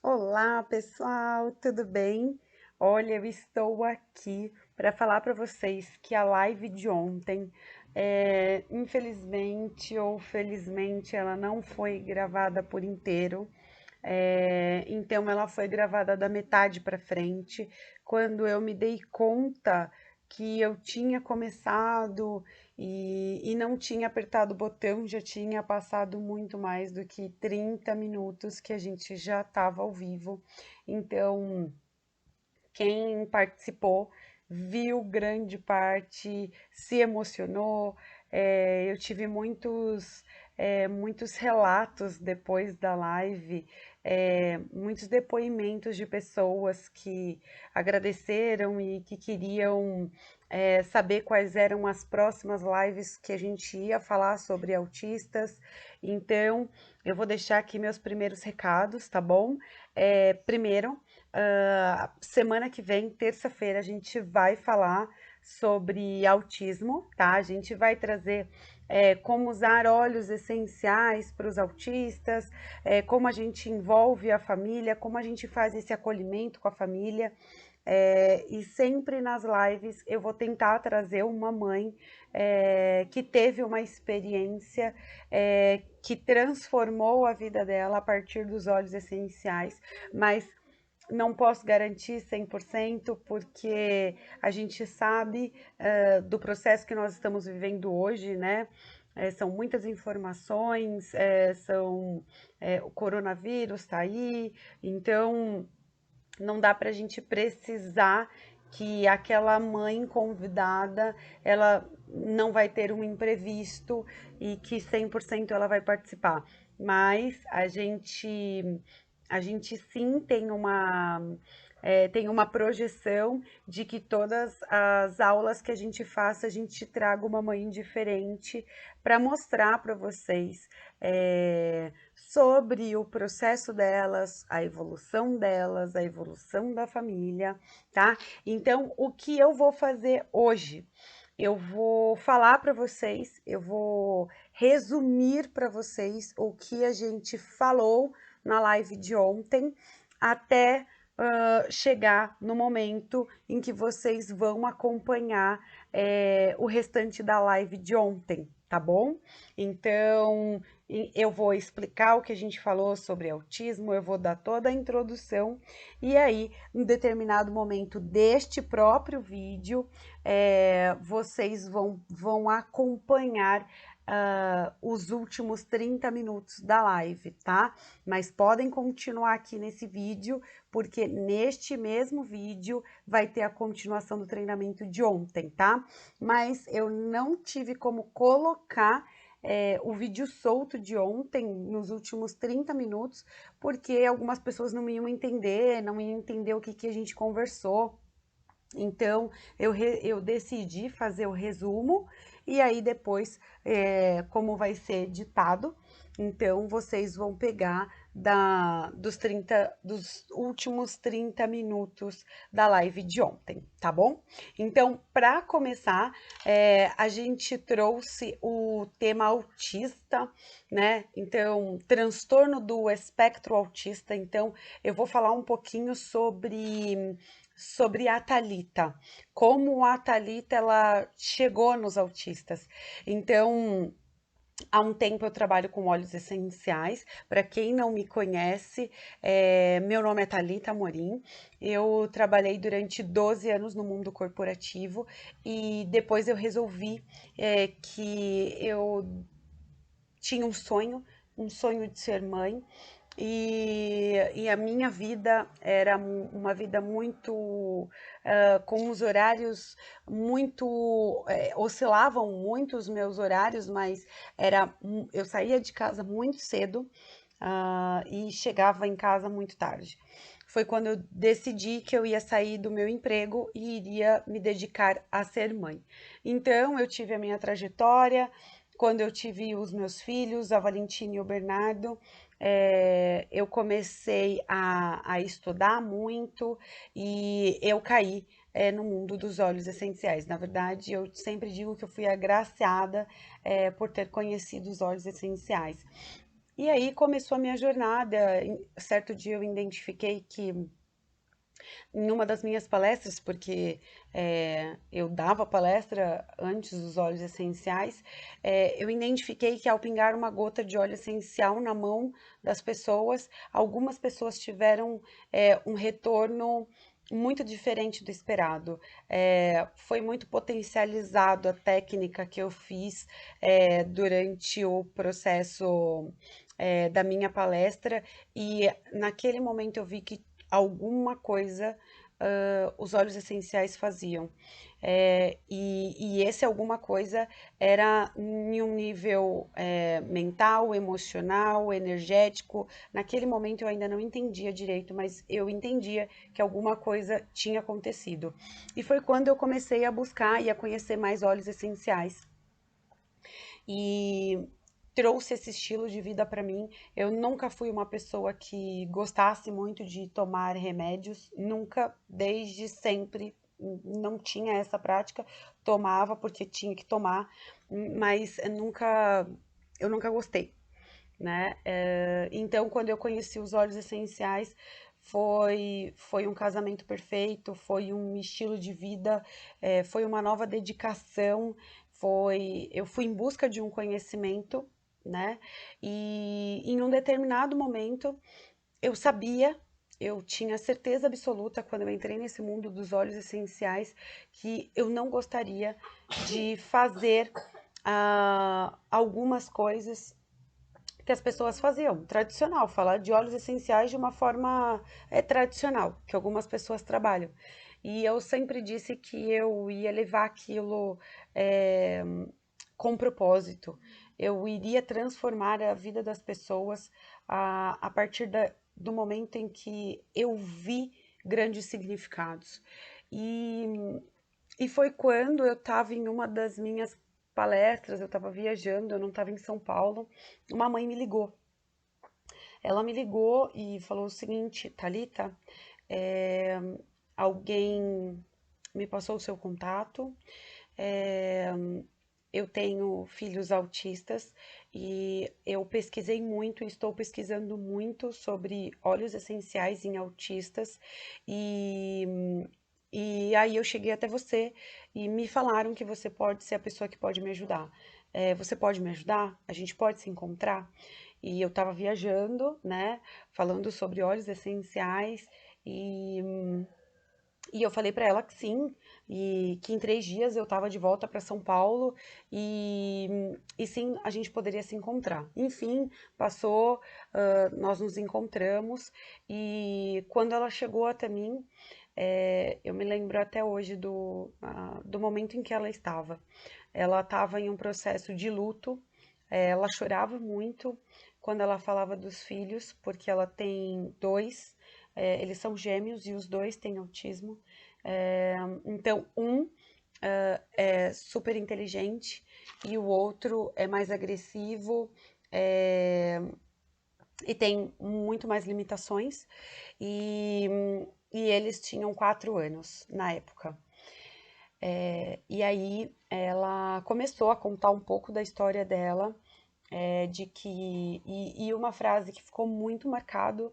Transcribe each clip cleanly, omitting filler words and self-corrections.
Olá, pessoal, tudo bem? Olha, eu estou aqui para falar para vocês que a live de ontem, infelizmente ou felizmente, ela não foi gravada por inteiro. Então, ela foi gravada da metade para frente, quando eu me dei conta que eu tinha começado e não tinha apertado o botão, já tinha passado muito mais do que 30 minutos que a gente já estava ao vivo. Então, quem participou viu grande parte, se emocionou. Eu tive muitos relatos depois da live, muitos depoimentos de pessoas que agradeceram e que queriam saber quais eram as próximas lives que a gente ia falar sobre autistas. Então, eu vou deixar aqui meus primeiros recados, tá bom? Primeiro, semana que vem, terça-feira, a gente vai falar sobre autismo, tá? A gente vai trazer como usar óleos essenciais para os autistas, como a gente envolve a família, como a gente faz esse acolhimento com a família. E sempre nas lives eu vou tentar trazer uma mãe que teve uma experiência que transformou a vida dela a partir dos óleos essenciais, mas não posso garantir 100% porque a gente sabe do processo que nós estamos vivendo hoje, né? São muitas informações, o coronavírus está aí, então não dá para a gente precisar que aquela mãe convidada ela não vai ter um imprevisto e que 100% ela vai participar. Mas a gente sim tem uma projeção de que todas as aulas que a gente faça, a gente traga uma mãe diferente para mostrar para vocês sobre o processo delas, a evolução da família, tá? Então, o que eu vou fazer hoje? Eu vou falar para vocês, eu vou resumir para vocês o que a gente falou na live de ontem, até chegar no momento em que vocês vão acompanhar o restante da live de ontem, tá bom? Então, eu vou explicar o que a gente falou sobre autismo, eu vou dar toda a introdução, e aí, em determinado momento deste próprio vídeo, vocês vão acompanhar os últimos 30 minutos da live, tá? Mas podem continuar aqui nesse vídeo, porque neste mesmo vídeo vai ter a continuação do treinamento de ontem, tá? Mas eu não tive como colocar o vídeo solto de ontem, nos últimos 30 minutos, porque algumas pessoas não iam entender, não iam entender o que, que a gente conversou. Então, eu decidi fazer o resumo e aí depois, como vai ser ditado, então vocês vão pegar dos últimos 30 minutos da live de ontem, tá bom? Então, para começar, a gente trouxe o tema autista, né? Então, transtorno do espectro autista. Então, eu vou falar um pouquinho sobre a Thalita, como a Thalita ela chegou nos autistas. Então, há um tempo eu trabalho com óleos essenciais. Para quem não me conhece, meu nome é Thalita Amorim. Eu trabalhei durante 12 anos no mundo corporativo e depois eu resolvi que eu tinha um sonho de ser mãe, e a minha vida era uma vida muito com os horários muito oscilavam muito os meus horários, mas eu saía de casa muito cedo e chegava em casa muito tarde. Foi quando eu decidi que eu ia sair do meu emprego e iria me dedicar a ser mãe. Então, eu tive a minha trajetória. Quando eu tive os meus filhos, a Valentina e o Bernardo, eu comecei a estudar muito e eu caí no mundo dos óleos essenciais. Na verdade, eu sempre digo que eu fui agraciada por ter conhecido os óleos essenciais. E aí começou a minha jornada. Certo dia eu identifiquei que em uma das minhas palestras, porque eu dava palestra antes dos óleos essenciais, eu identifiquei que ao pingar uma gota de óleo essencial na mão das pessoas, algumas pessoas tiveram um retorno muito diferente do esperado. Foi muito potencializado a técnica que eu fiz durante o processo da minha palestra, e naquele momento eu vi que alguma coisa os óleos essenciais faziam. E esse alguma coisa era em um nível mental, emocional, energético. Naquele momento eu ainda não entendia direito, mas eu entendia que alguma coisa tinha acontecido. E foi quando eu comecei a buscar e a conhecer mais óleos essenciais. E trouxe esse estilo de vida para mim. Eu nunca fui uma pessoa que gostasse muito de tomar remédios, nunca, desde sempre, não tinha essa prática. Tomava porque tinha que tomar, mas eu nunca gostei, né? Então, quando eu conheci os óleos essenciais, foi um casamento perfeito, foi um estilo de vida, foi uma nova dedicação, eu fui em busca de um conhecimento, né? E em um determinado momento eu sabia, eu tinha certeza absoluta quando eu entrei nesse mundo dos óleos essenciais que eu não gostaria de fazer algumas coisas que as pessoas faziam, tradicional, falar de óleos essenciais de uma forma tradicional, que algumas pessoas trabalham. E eu sempre disse que eu ia levar aquilo é, com propósito, eu iria transformar a vida das pessoas a partir do momento em que eu vi grandes significados. E, e foi quando eu estava em uma das minhas palestras, eu estava viajando, eu não estava em São Paulo, uma mãe me ligou. Ela me ligou e falou o seguinte: Thalita, é, alguém me passou o seu contato, é, eu tenho filhos autistas e eu pesquisei muito, estou pesquisando muito sobre óleos essenciais em autistas e, e aí eu cheguei até você e me falaram que você pode ser a pessoa que pode me ajudar. Você pode me ajudar? A gente pode se encontrar? E eu estava viajando, né, falando sobre óleos essenciais e e eu falei para ela que sim, e que em 3 dias eu estava de volta para São Paulo e sim, a gente poderia se encontrar. Enfim, passou, nós nos encontramos e quando ela chegou até mim, eu me lembro até hoje do momento em que ela estava. Ela estava em um processo de luto, ela chorava muito quando ela falava dos filhos, porque ela tem dois, eles são gêmeos e os dois têm autismo. Então, é super inteligente e o outro é mais agressivo é, e tem muito mais limitações. E, e eles tinham 4 anos na época. E aí ela começou a contar um pouco da história dela, de que e uma frase que ficou muito marcado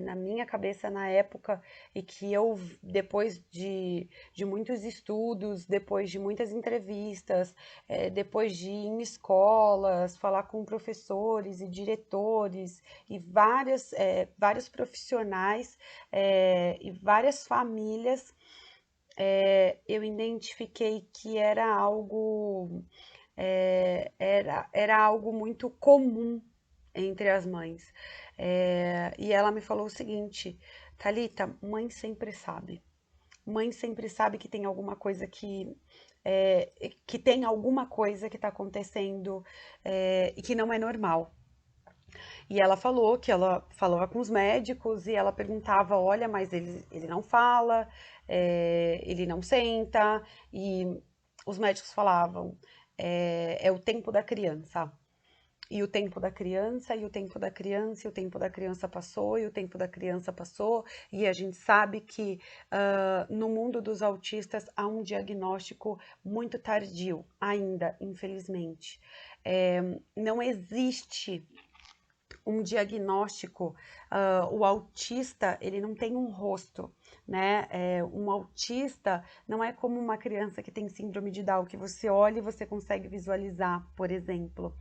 na minha cabeça na época e que eu depois de muitos estudos, depois de muitas entrevistas, depois de ir em escolas, falar com professores e diretores e vários profissionais e várias famílias, eu identifiquei que era algo muito comum entre as mães. E ela me falou o seguinte: Thalita, mãe sempre sabe. Mãe sempre sabe que tem alguma coisa que tem alguma coisa que está acontecendo e que não é normal. E ela falou que ela falava com os médicos e ela perguntava: olha, mas ele não fala, ele não senta, e os médicos falavam: é o tempo da criança. E o tempo da criança, e o tempo da criança, e o tempo da criança passou, e o tempo da criança passou, e a gente sabe que no mundo dos autistas há um diagnóstico muito tardio, ainda, infelizmente. Não existe um diagnóstico, o autista, ele não tem um rosto, né? Um autista não é como uma criança que tem síndrome de Down, que você olha e você consegue visualizar, por exemplo.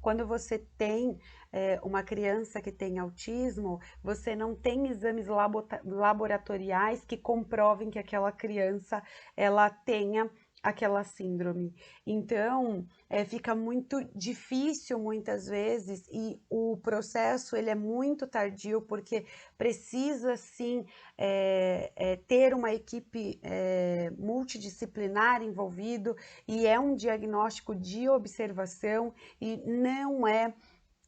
Quando você tem uma criança que tem autismo, você não tem exames laboratoriais que comprovem que aquela criança ela tenha aquela síndrome. Então, fica muito difícil muitas vezes e o processo ele é muito tardio porque precisa sim ter uma equipe multidisciplinar envolvido e é um diagnóstico de observação e não é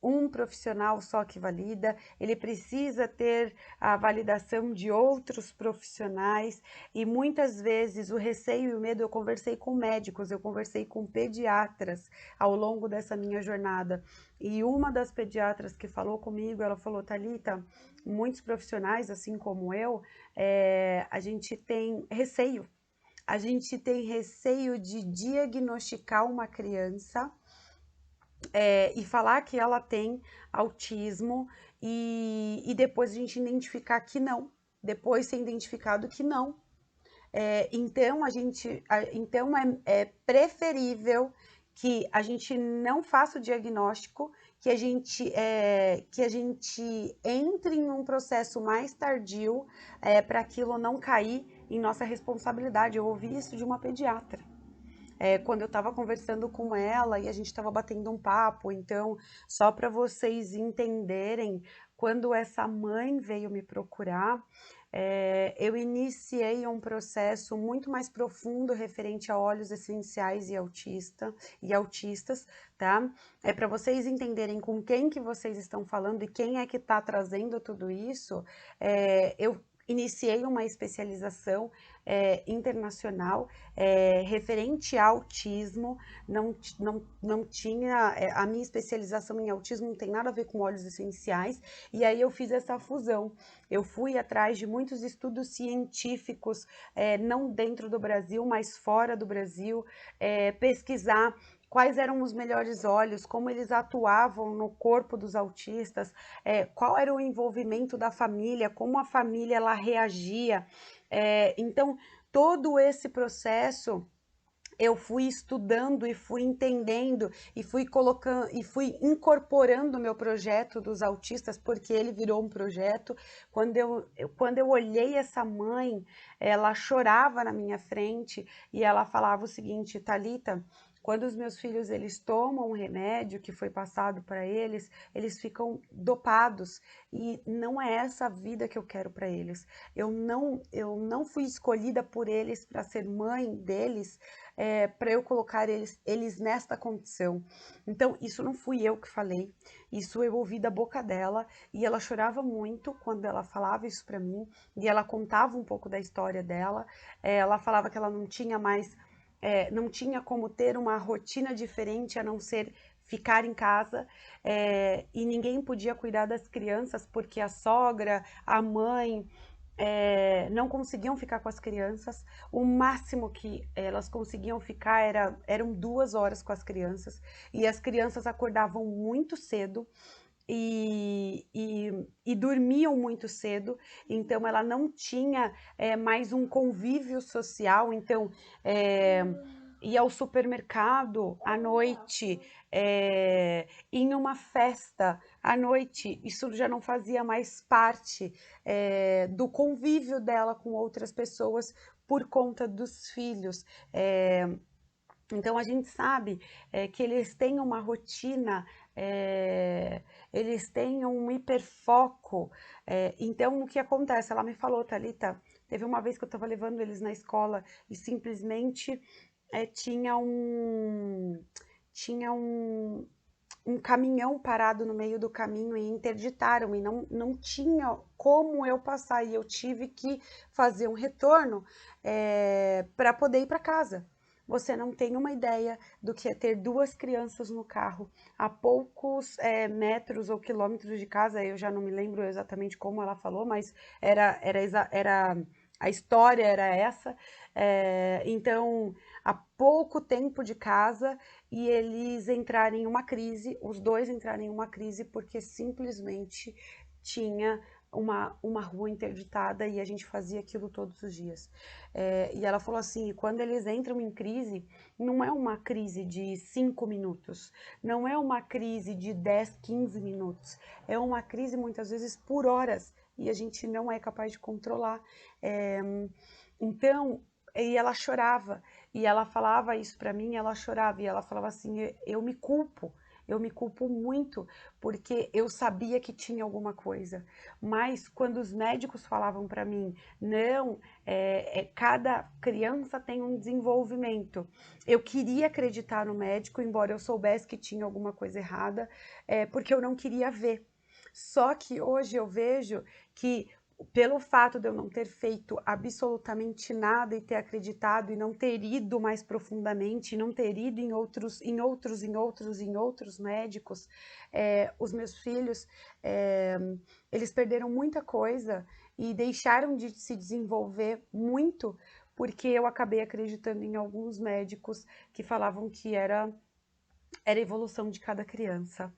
um profissional só que valida, ele precisa ter a validação de outros profissionais e muitas vezes o receio e o medo, eu conversei com médicos, eu conversei com pediatras ao longo dessa minha jornada e uma das pediatras que falou comigo, ela falou, Thalita, muitos profissionais, assim como eu, a gente tem receio. A gente tem receio de diagnosticar uma criança e falar que ela tem autismo e depois a gente identificar que não, depois ser identificado que não. Então é preferível que a gente não faça o diagnóstico, que a gente entre em um processo mais tardio para aquilo não cair em nossa responsabilidade. Eu ouvi isso de uma pediatra quando eu estava conversando com ela e a gente estava batendo um papo. Então, só para vocês entenderem, quando essa mãe veio me procurar, eu iniciei um processo muito mais profundo referente a óleos essenciais e autistas, tá? É para vocês entenderem com quem que vocês estão falando e quem é que está trazendo tudo isso. Eu iniciei uma especialização internacional referente a autismo, não tinha, a minha especialização em autismo não tem nada a ver com óleos essenciais, e aí eu fiz essa fusão. Eu fui atrás de muitos estudos científicos, não dentro do Brasil, mas fora do Brasil, pesquisar quais eram os melhores óleos, como eles atuavam no corpo dos autistas, qual era o envolvimento da família, como a família ela reagia. Então, todo esse processo eu fui estudando e fui entendendo e fui colocando e fui incorporando o meu projeto dos autistas, porque ele virou um projeto. Quando eu olhei essa mãe, ela chorava na minha frente e ela falava o seguinte, Thalita, quando os meus filhos eles tomam um remédio que foi passado para eles, eles ficam dopados e não é essa a vida que eu quero para eles. Eu não fui escolhida por eles para ser mãe deles, para eu colocar eles nesta condição. Então, isso não fui eu que falei, isso eu ouvi da boca dela e ela chorava muito quando ela falava isso para mim e ela contava um pouco da história dela. Ela falava que ela não tinha mais, não tinha como ter uma rotina diferente a não ser ficar em casa e ninguém podia cuidar das crianças porque a sogra, a mãe não conseguiam ficar com as crianças. O máximo que elas conseguiam ficar eram 2 horas com as crianças. E as crianças acordavam muito cedo e dormiam muito cedo. Então, ela não tinha mais um convívio social. Então, ia ao supermercado à noite, em uma festa à noite, isso já não fazia mais parte do convívio dela com outras pessoas por conta dos filhos. Então a gente sabe que eles têm uma rotina, eles têm um hiperfoco. Então o que acontece? Ela me falou, Thalita, teve uma vez que eu estava levando eles na escola e simplesmente tinha tinha um caminhão parado no meio do caminho e interditaram e não tinha como eu passar e eu tive que fazer um retorno para poder ir para casa. Você não tem uma ideia do que é ter 2 crianças no carro a poucos metros ou quilômetros de casa. Eu já não me lembro exatamente como ela falou, mas era a história era essa. Então, há pouco tempo de casa e eles entraram em uma crise, os dois entraram em uma crise porque simplesmente tinha uma rua interditada e a gente fazia aquilo todos os dias. E ela falou assim, quando eles entram em crise, não é uma crise de 5 minutos, não é uma crise de 10, 15 minutos, é uma crise muitas vezes por horas e a gente não é capaz de controlar. É, então, e ela chorava, e ela falava isso para mim, ela chorava, e ela falava assim, eu me culpo muito, porque eu sabia que tinha alguma coisa, mas quando os médicos falavam para mim, não, cada criança tem um desenvolvimento, eu queria acreditar no médico, embora eu soubesse que tinha alguma coisa errada, porque eu não queria ver. Só que hoje eu vejo que pelo fato de eu não ter feito absolutamente nada e ter acreditado e não ter ido mais profundamente, não ter ido em outros médicos, os meus filhos, eles perderam muita coisa e deixaram de se desenvolver muito porque eu acabei acreditando em alguns médicos que falavam que era a evolução de cada criança.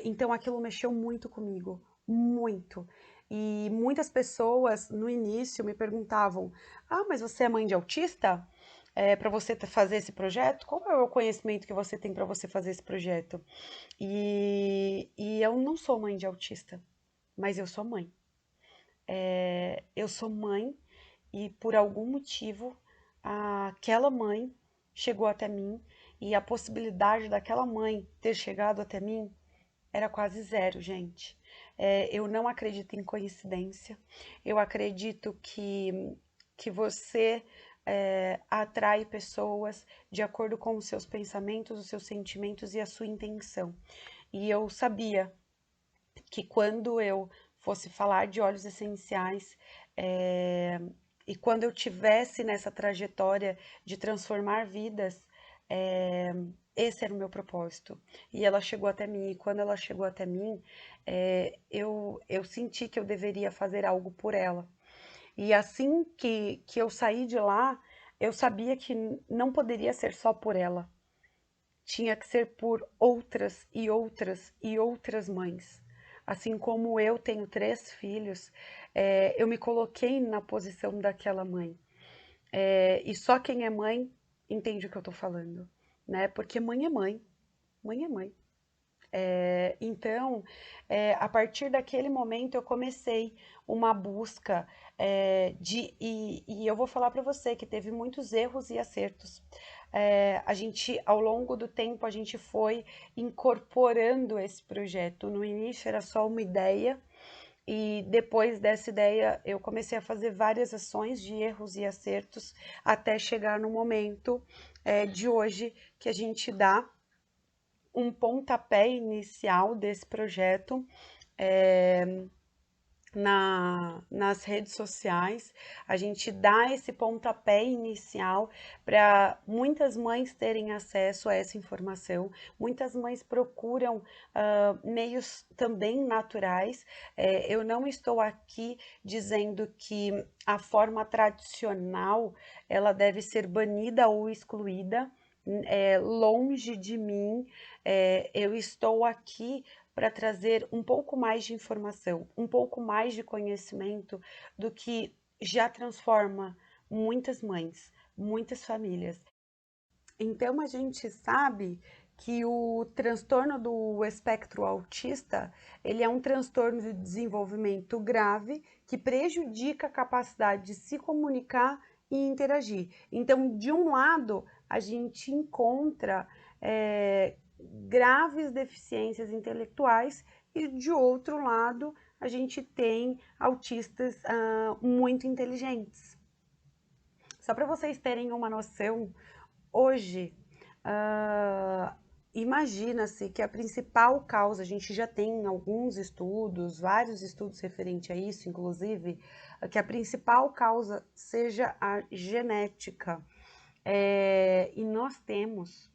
Então aquilo mexeu muito comigo, muito. E muitas pessoas no início me perguntavam: Ah, mas você é mãe de autista? Para você fazer esse projeto? Qual é o conhecimento que você tem para você fazer esse projeto? E eu não sou mãe de autista, mas eu sou mãe. Eu sou mãe e por algum motivo aquela mãe chegou até mim e a possibilidade daquela mãe ter chegado até mim era quase zero, gente. Eu não acredito em coincidência. Eu acredito que você atrai pessoas de acordo com os seus pensamentos, os seus sentimentos e a sua intenção. E eu sabia que quando eu fosse falar de óleos essenciais, é, e quando eu tivesse nessa trajetória de transformar vidas, esse era o meu propósito. E ela chegou até mim, e quando ela chegou até mim, eu senti que eu deveria fazer algo por ela. E assim que eu saí de lá, eu sabia que não poderia ser só por ela, tinha que ser por outras e outras e outras mães. Assim como eu tenho 3 filhos, eu me coloquei na posição daquela mãe. E só quem é mãe entende o que eu tô falando, né? Porque mãe é mãe, mãe é mãe. Então, a partir daquele momento eu comecei uma busca e eu vou falar para você que teve muitos erros e acertos. A gente, ao longo do tempo, a gente foi incorporando esse projeto. No início era só uma ideia, e depois dessa ideia eu comecei a fazer várias ações de erros e acertos até chegar no momento de hoje que a gente dá um pontapé inicial desse projeto é, nas redes sociais. A gente dá esse pontapé inicial para muitas mães terem acesso a essa informação. Muitas mães procuram meios também naturais. Eu não estou aqui dizendo que a forma tradicional ela deve ser banida ou excluída. Longe de mim, eu estou aqui para trazer um pouco mais de informação, um pouco mais de conhecimento do que já transforma muitas mães, muitas famílias. Então a gente sabe que o transtorno do espectro autista, ele é um transtorno de desenvolvimento grave que prejudica a capacidade de se comunicar e interagir. Então, de um lado, a gente encontra graves deficiências intelectuais e de outro lado, a gente tem autistas muito inteligentes. Só para vocês terem uma noção, hoje, imagina-se que a principal causa, a gente já tem alguns estudos, vários estudos referentes a isso, inclusive, que a principal causa seja a genética. E nós temos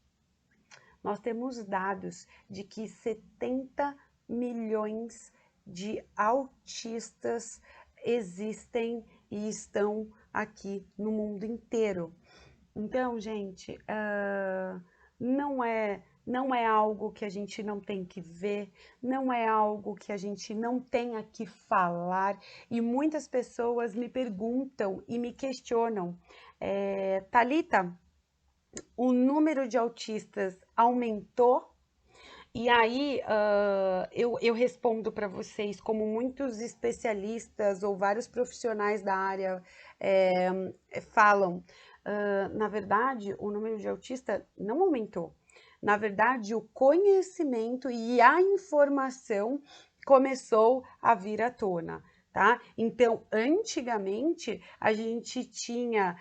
dados de que 70 milhões de autistas existem e estão aqui no mundo inteiro. Então, gente, não é algo que a gente não tem que ver, não é algo que a gente não tenha que falar. E muitas pessoas me perguntam e me questionam, Thalita, o número de autistas aumentou? E aí, eu respondo para vocês, como muitos especialistas ou vários profissionais da área falam, na verdade, o número de autistas não aumentou. Na verdade, o conhecimento e a informação começou a vir à tona, tá? Então, antigamente, a gente tinha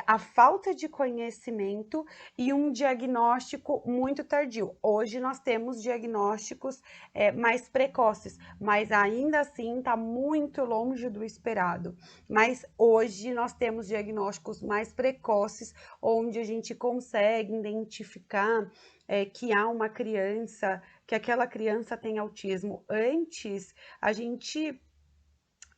a falta de conhecimento e um diagnóstico muito tardio. Hoje nós temos diagnósticos mais precoces, mas ainda assim está muito longe do esperado. Mas hoje nós temos diagnósticos mais precoces, onde a gente consegue identificar que há uma criança, que aquela criança tem autismo. Antes, a gente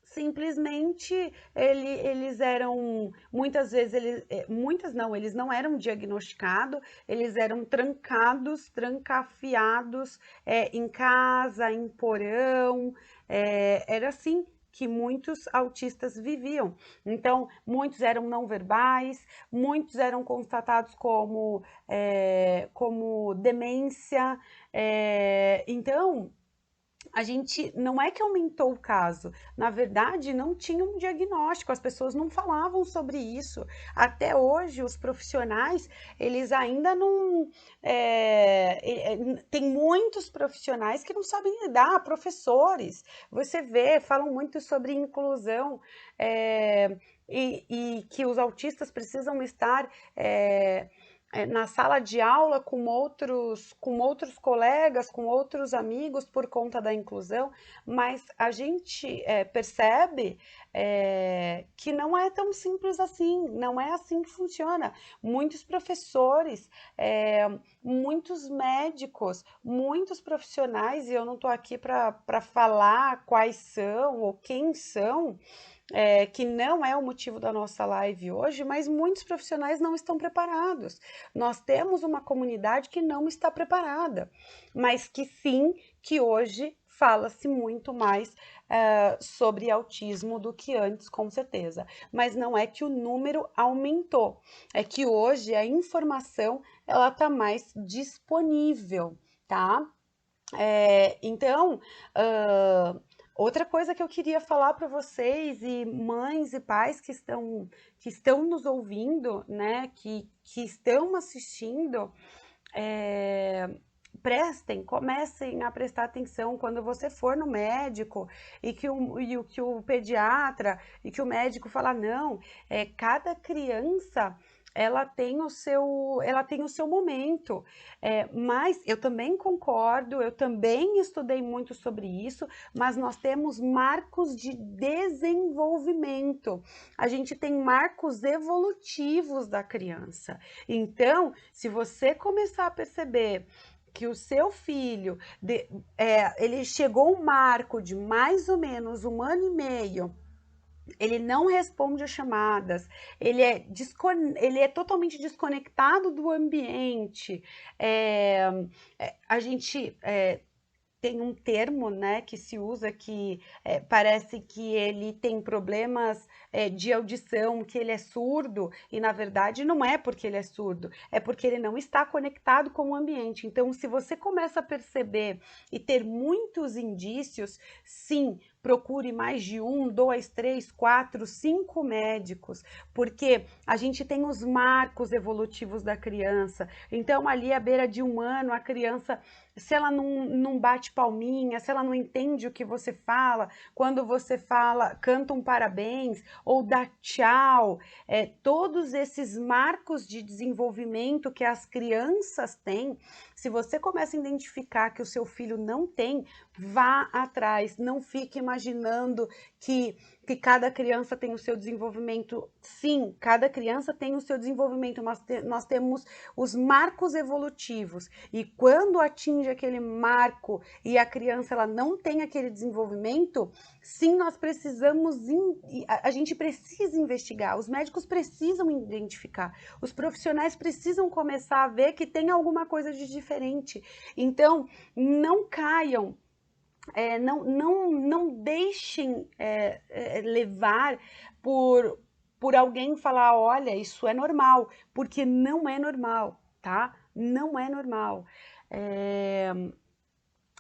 simplesmente eles eram, muitas vezes, muitas não, eles não eram diagnosticados, eles eram trancados, trancafiados em casa, em porão, era assim que muitos autistas viviam. Então, muitos eram não verbais, muitos eram constatados como demência. Então, a gente não é que aumentou o caso, na verdade não tinha um diagnóstico, as pessoas não falavam sobre isso. Até hoje os profissionais, eles ainda não tem muitos profissionais que não sabem lidar, professores, você vê, falam muito sobre inclusão e que os autistas precisam estar na sala de aula com outros colegas, com outros amigos por conta da inclusão, mas a gente percebe que não é tão simples assim, não é assim que funciona. Muitos professores, muitos médicos, muitos profissionais, e eu não estou aqui para falar quais são ou quem são, que não é o motivo da nossa live hoje, mas muitos profissionais não estão preparados. Nós temos uma comunidade que não está preparada, mas que sim, que hoje fala-se muito mais sobre autismo do que antes, com certeza. Mas não é que o número aumentou, é que hoje a informação ela está mais disponível, tá? Então, outra coisa que eu queria falar para vocês e mães e pais que estão nos ouvindo, né, que estão assistindo, comecem a prestar atenção quando você for no médico que o pediatra e que o médico fala, não, cada criança ela tem o seu momento, mas eu também concordo, eu também estudei muito sobre isso, mas nós temos marcos de desenvolvimento, a gente tem marcos evolutivos da criança. Então, se você começar a perceber que o seu filho, ele chegou um marco de mais ou menos 1 ano e meio, ele não responde as chamadas, ele é totalmente desconectado do ambiente. A gente tem um termo, né, que se usa que parece que ele tem problemas de audição, que ele é surdo, e na verdade não é porque ele é surdo, é porque ele não está conectado com o ambiente. Então, se você começa a perceber e ter muitos indícios, sim, procure mais de 1, 2, 3, 4, 5 médicos, porque a gente tem os marcos evolutivos da criança. Então, ali à beira de 1 ano, a criança, se ela não bate palminha, se ela não entende o que você fala, quando você fala, canta um parabéns ou dá tchau, todos esses marcos de desenvolvimento que as crianças têm, Se você começa a identificar que o seu filho não tem, vá atrás, não fique imaginando que cada criança tem o seu desenvolvimento. Sim, cada criança tem o seu desenvolvimento, mas nós temos os marcos evolutivos, e quando atinge aquele marco e a criança ela não tem aquele desenvolvimento, sim, nós precisamos, a gente precisa investigar, os médicos precisam identificar, os profissionais precisam começar a ver que tem alguma coisa de diferente. Então, não caiam, não deixem levar por alguém falar, olha, isso é normal, porque não é normal, tá? Não é normal. É,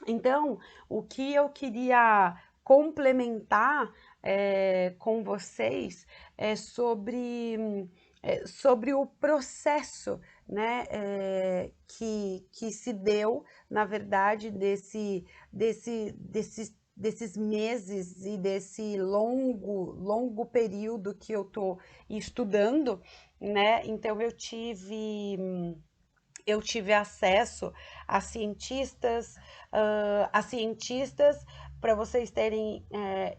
então, o que eu queria complementar com vocês é sobre o processo, né, que se deu, na verdade, desses meses e desse longo período que eu estou estudando, né? Então, eu tive acesso a cientistas, para vocês terem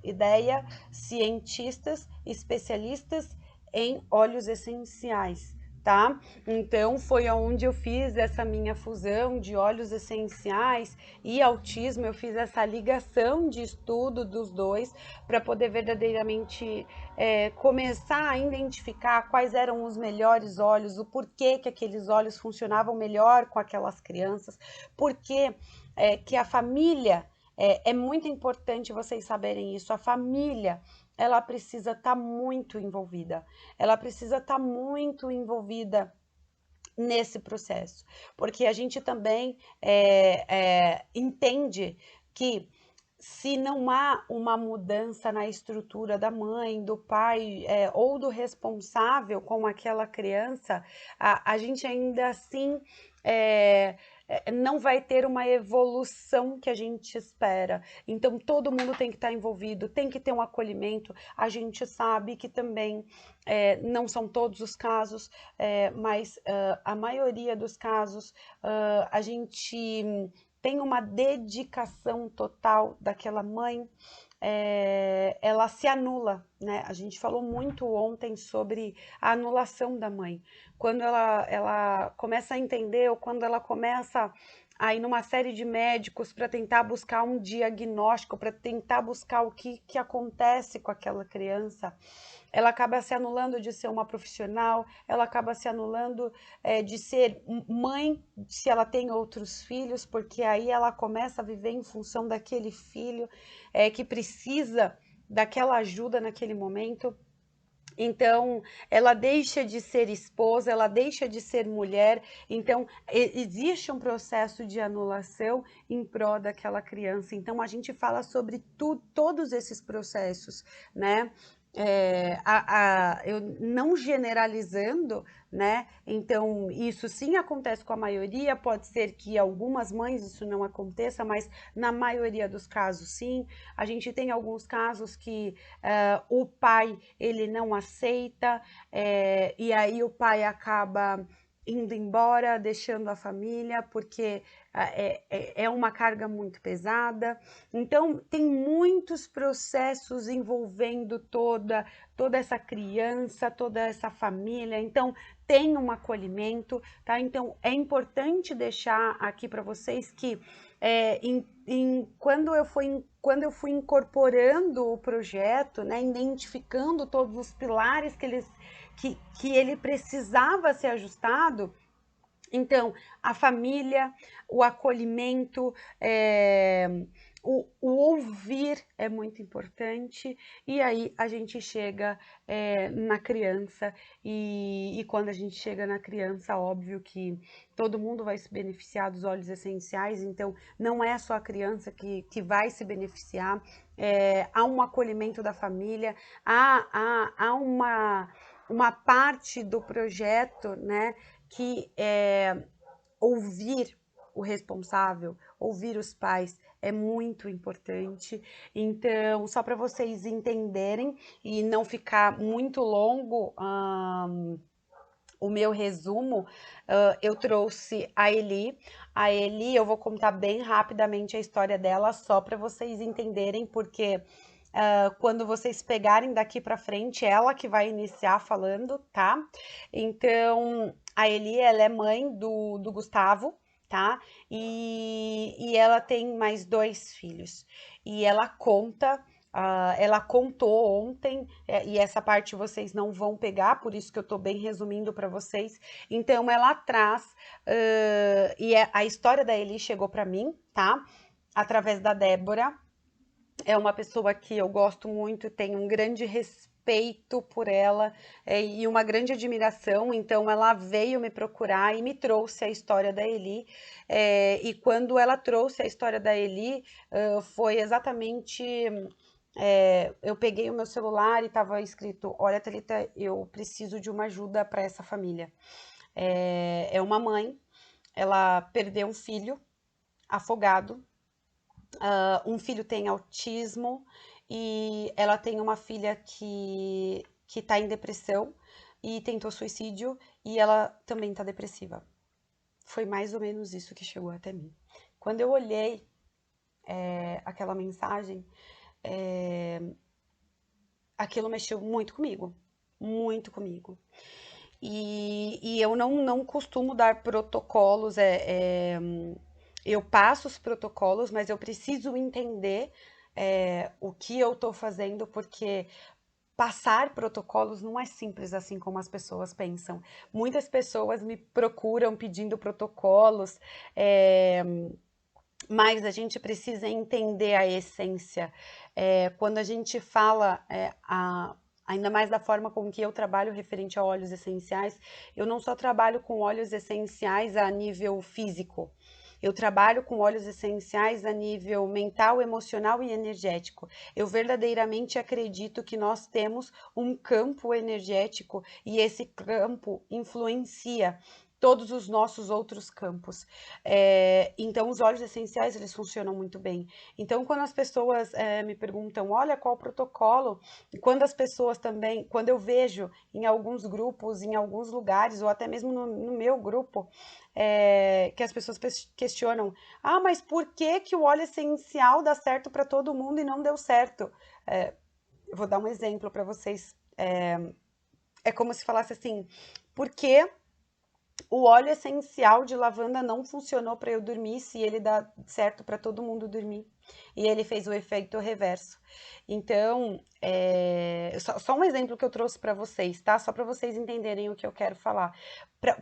ideia, cientistas especialistas em óleos essenciais, tá? Então foi aonde eu fiz essa minha fusão de óleos essenciais e autismo, eu fiz essa ligação de estudo dos dois para poder verdadeiramente começar a identificar quais eram os melhores óleos, o porquê que aqueles óleos funcionavam melhor com aquelas crianças, porque que a família é muito importante vocês saberem isso. A família ela precisa estar muito envolvida. Ela precisa estar muito envolvida nesse processo, porque a gente também entende que se não há uma mudança na estrutura da mãe, do pai ou do responsável com aquela criança, a gente ainda assim não vai ter uma evolução que a gente espera. Então, todo mundo tem que estar envolvido, tem que ter um acolhimento. A gente sabe que também não são todos os casos, mas a maioria dos casos a gente tem uma dedicação total daquela mãe, ela se anula, né? A gente falou muito ontem sobre a anulação da mãe. Quando ela começa a entender, ou quando ela começa a ir numa série de médicos para tentar buscar um diagnóstico, para tentar buscar o que acontece com aquela criança, ela acaba se anulando de ser uma profissional, ela acaba se anulando de ser mãe, se ela tem outros filhos, porque aí ela começa a viver em função daquele filho que precisa daquela ajuda naquele momento. Então, ela deixa de ser esposa, ela deixa de ser mulher. Então, existe um processo de anulação em prol daquela criança. Então, a gente fala sobre todos esses processos, né? Eu não generalizando, né? Então, isso sim acontece com a maioria, pode ser que algumas mães isso não aconteça, mas na maioria dos casos, sim. A gente tem alguns casos que o pai, ele não aceita, e aí o pai acaba indo embora, deixando a família, porque é uma carga muito pesada. Então, tem muitos processos envolvendo toda essa criança, toda essa família. Então, tem um acolhimento, tá? Então, é importante deixar aqui para vocês que quando eu fui incorporando o projeto, né, identificando todos os pilares que ele precisava ser ajustado, então, a família, o acolhimento, o ouvir é muito importante, e aí a gente chega na criança, e quando a gente chega na criança, óbvio que todo mundo vai se beneficiar dos óleos essenciais, então não é só a criança que vai se beneficiar, há um acolhimento da família, há uma parte do projeto, né, que ouvir o responsável, ouvir os pais é muito importante. Então, só para vocês entenderem e não ficar muito longo o meu resumo, eu trouxe a Eli. A Eli, eu vou contar bem rapidamente a história dela, só para vocês entenderem, porque quando vocês pegarem daqui para frente, ela que vai iniciar falando, tá? Então, a Eli, ela é mãe do Gustavo, tá? E ela tem mais 2 filhos. E ela conta. Ela contou ontem, e essa parte vocês não vão pegar, por isso que eu tô bem resumindo para vocês. Então, ela traz, a história da Eli chegou para mim, tá? Através da Débora. É uma pessoa que eu gosto muito, tenho um grande respeito por ela, e uma grande admiração. Então, ela veio me procurar e me trouxe a história da Eli. E quando ela trouxe a história da Eli, foi exatamente. Eu peguei o meu celular e estava escrito: Olha, Thalita, eu preciso de uma ajuda para essa família. É uma mãe, ela perdeu um filho afogado. Um filho tem autismo e ela tem uma filha que tá em depressão e tentou suicídio, e ela também tá depressiva. Foi mais ou menos isso que chegou até mim. Quando eu olhei aquela mensagem, é, aquilo mexeu muito comigo, muito comigo. E eu não costumo dar protocolos, eu passo os protocolos, mas eu preciso entender o que eu tô fazendo, porque passar protocolos não é simples assim como as pessoas pensam. Muitas pessoas me procuram pedindo protocolos, mas a gente precisa entender a essência. Quando a gente fala, ainda mais da forma como que eu trabalho referente a óleos essenciais, eu não só trabalho com óleos essenciais a nível físico, eu trabalho com óleos essenciais a nível mental, emocional e energético. Eu verdadeiramente acredito que nós temos um campo energético e esse campo influencia todos os nossos outros campos. Então, os óleos essenciais, eles funcionam muito bem. Então, quando as pessoas me perguntam, olha, qual o protocolo? E quando as pessoas também, quando eu vejo em alguns grupos, em alguns lugares, ou até mesmo no meu grupo, que as pessoas questionam, mas por que que o óleo essencial dá certo para todo mundo e não deu certo? Eu vou dar um exemplo para vocês. É como se falasse assim, por que o óleo essencial de lavanda não funcionou para eu dormir se ele dá certo para todo mundo dormir? E ele fez o efeito reverso. Então, só um exemplo que eu trouxe para vocês, tá? Só para vocês entenderem o que eu quero falar.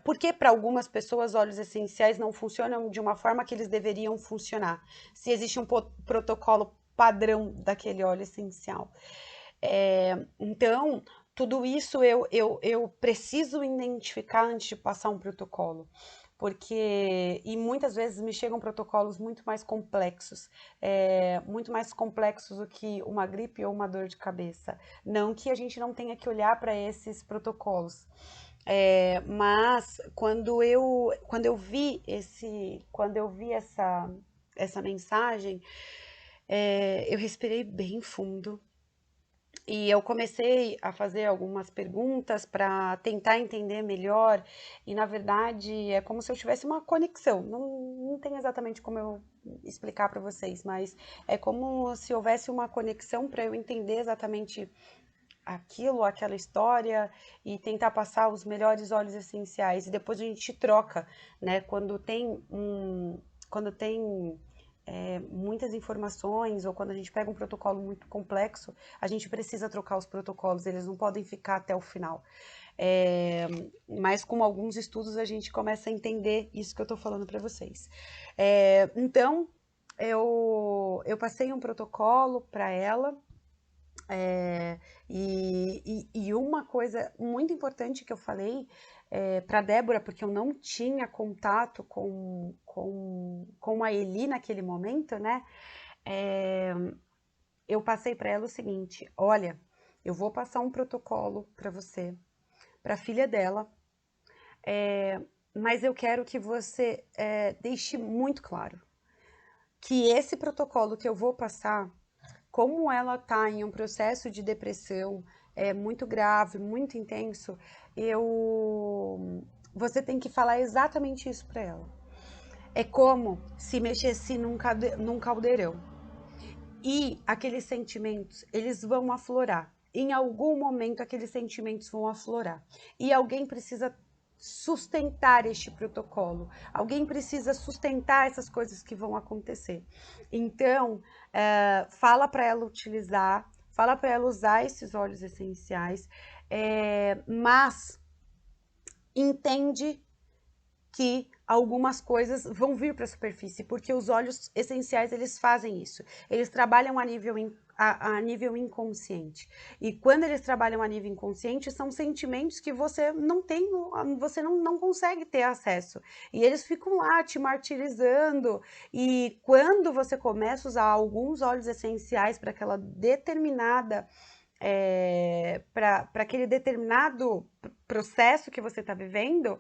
Porque para algumas pessoas óleos essenciais não funcionam de uma forma que eles deveriam funcionar. Se existe um protocolo padrão daquele óleo essencial. Então, tudo isso eu preciso identificar antes de passar um protocolo. E muitas vezes me chegam protocolos muito mais complexos do que uma gripe ou uma dor de cabeça. Não que a gente não tenha que olhar para esses protocolos. Mas quando eu vi essa mensagem, eu respirei bem fundo e eu comecei a fazer algumas perguntas para tentar entender melhor, e na verdade é como se eu tivesse uma conexão. Não tem exatamente como eu explicar para vocês, mas é como se houvesse uma conexão para eu entender exatamente aquilo, aquela história, e tentar passar os melhores óleos essenciais. E depois a gente troca, né? Quando tem muitas informações, ou quando a gente pega um protocolo muito complexo, a gente precisa trocar os protocolos, eles não podem ficar até o final. Mas com alguns estudos a gente começa a entender isso que eu tô falando para vocês. Então, eu passei um protocolo para ela. E uma coisa muito importante que eu falei para Débora, porque eu não tinha contato com a Eli naquele momento, né? Eu passei para ela o seguinte: olha, eu vou passar um protocolo para você, para a filha dela, mas eu quero que você deixe muito claro que esse protocolo que eu vou passar, como ela está em um processo de depressão, é muito grave, muito intenso, você tem que falar exatamente isso para ela. É como se mexesse num caldeirão. E aqueles sentimentos, eles vão aflorar. Em algum momento, aqueles sentimentos vão aflorar. E alguém precisa sustentar este protocolo. Alguém precisa sustentar essas coisas que vão acontecer. Então, fala para ela utilizar, fala para ela usar esses óleos essenciais, mas entende que algumas coisas vão vir para a superfície, porque os óleos essenciais, eles fazem isso. Eles trabalham a nível inconsciente. E quando eles trabalham a nível inconsciente, são sentimentos que você não tem, você não consegue ter acesso. E eles ficam lá te martirizando. E quando você começa a usar alguns óleos essenciais para aquela determinada para aquele determinado processo que você está vivendo,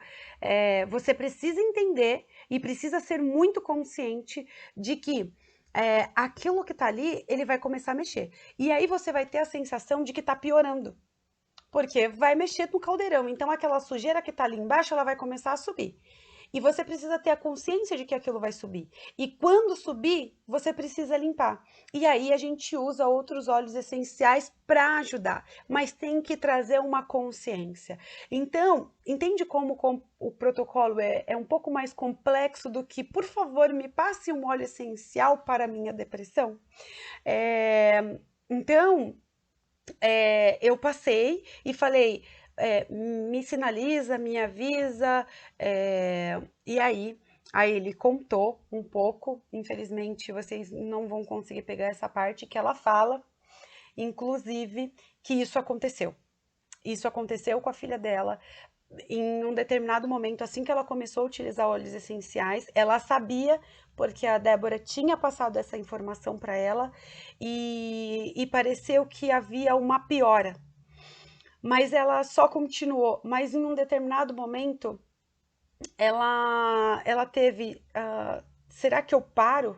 você precisa entender e precisa ser muito consciente de que aquilo que está ali, ele vai começar a mexer. E aí você vai ter a sensação de que está piorando. Porque vai mexer no caldeirão, então aquela sujeira que está ali embaixo, ela vai começar a subir. E você precisa ter a consciência de que aquilo vai subir. E quando subir, você precisa limpar. E aí a gente usa outros óleos essenciais para ajudar, mas tem que trazer uma consciência. Então, entende como o protocolo é um pouco mais complexo do que, por favor, me passe um óleo essencial para a minha depressão? Então, eu passei e falei, me sinaliza, me avisa, e aí ele contou um pouco, infelizmente vocês não vão conseguir pegar essa parte que ela fala, inclusive, que isso aconteceu. Isso aconteceu com a filha dela em um determinado momento, assim que ela começou a utilizar óleos essenciais, ela sabia, porque a Débora tinha passado essa informação para ela, e pareceu que havia uma piora. Mas ela só continuou. Mas em um determinado momento, ela teve. Será que eu paro?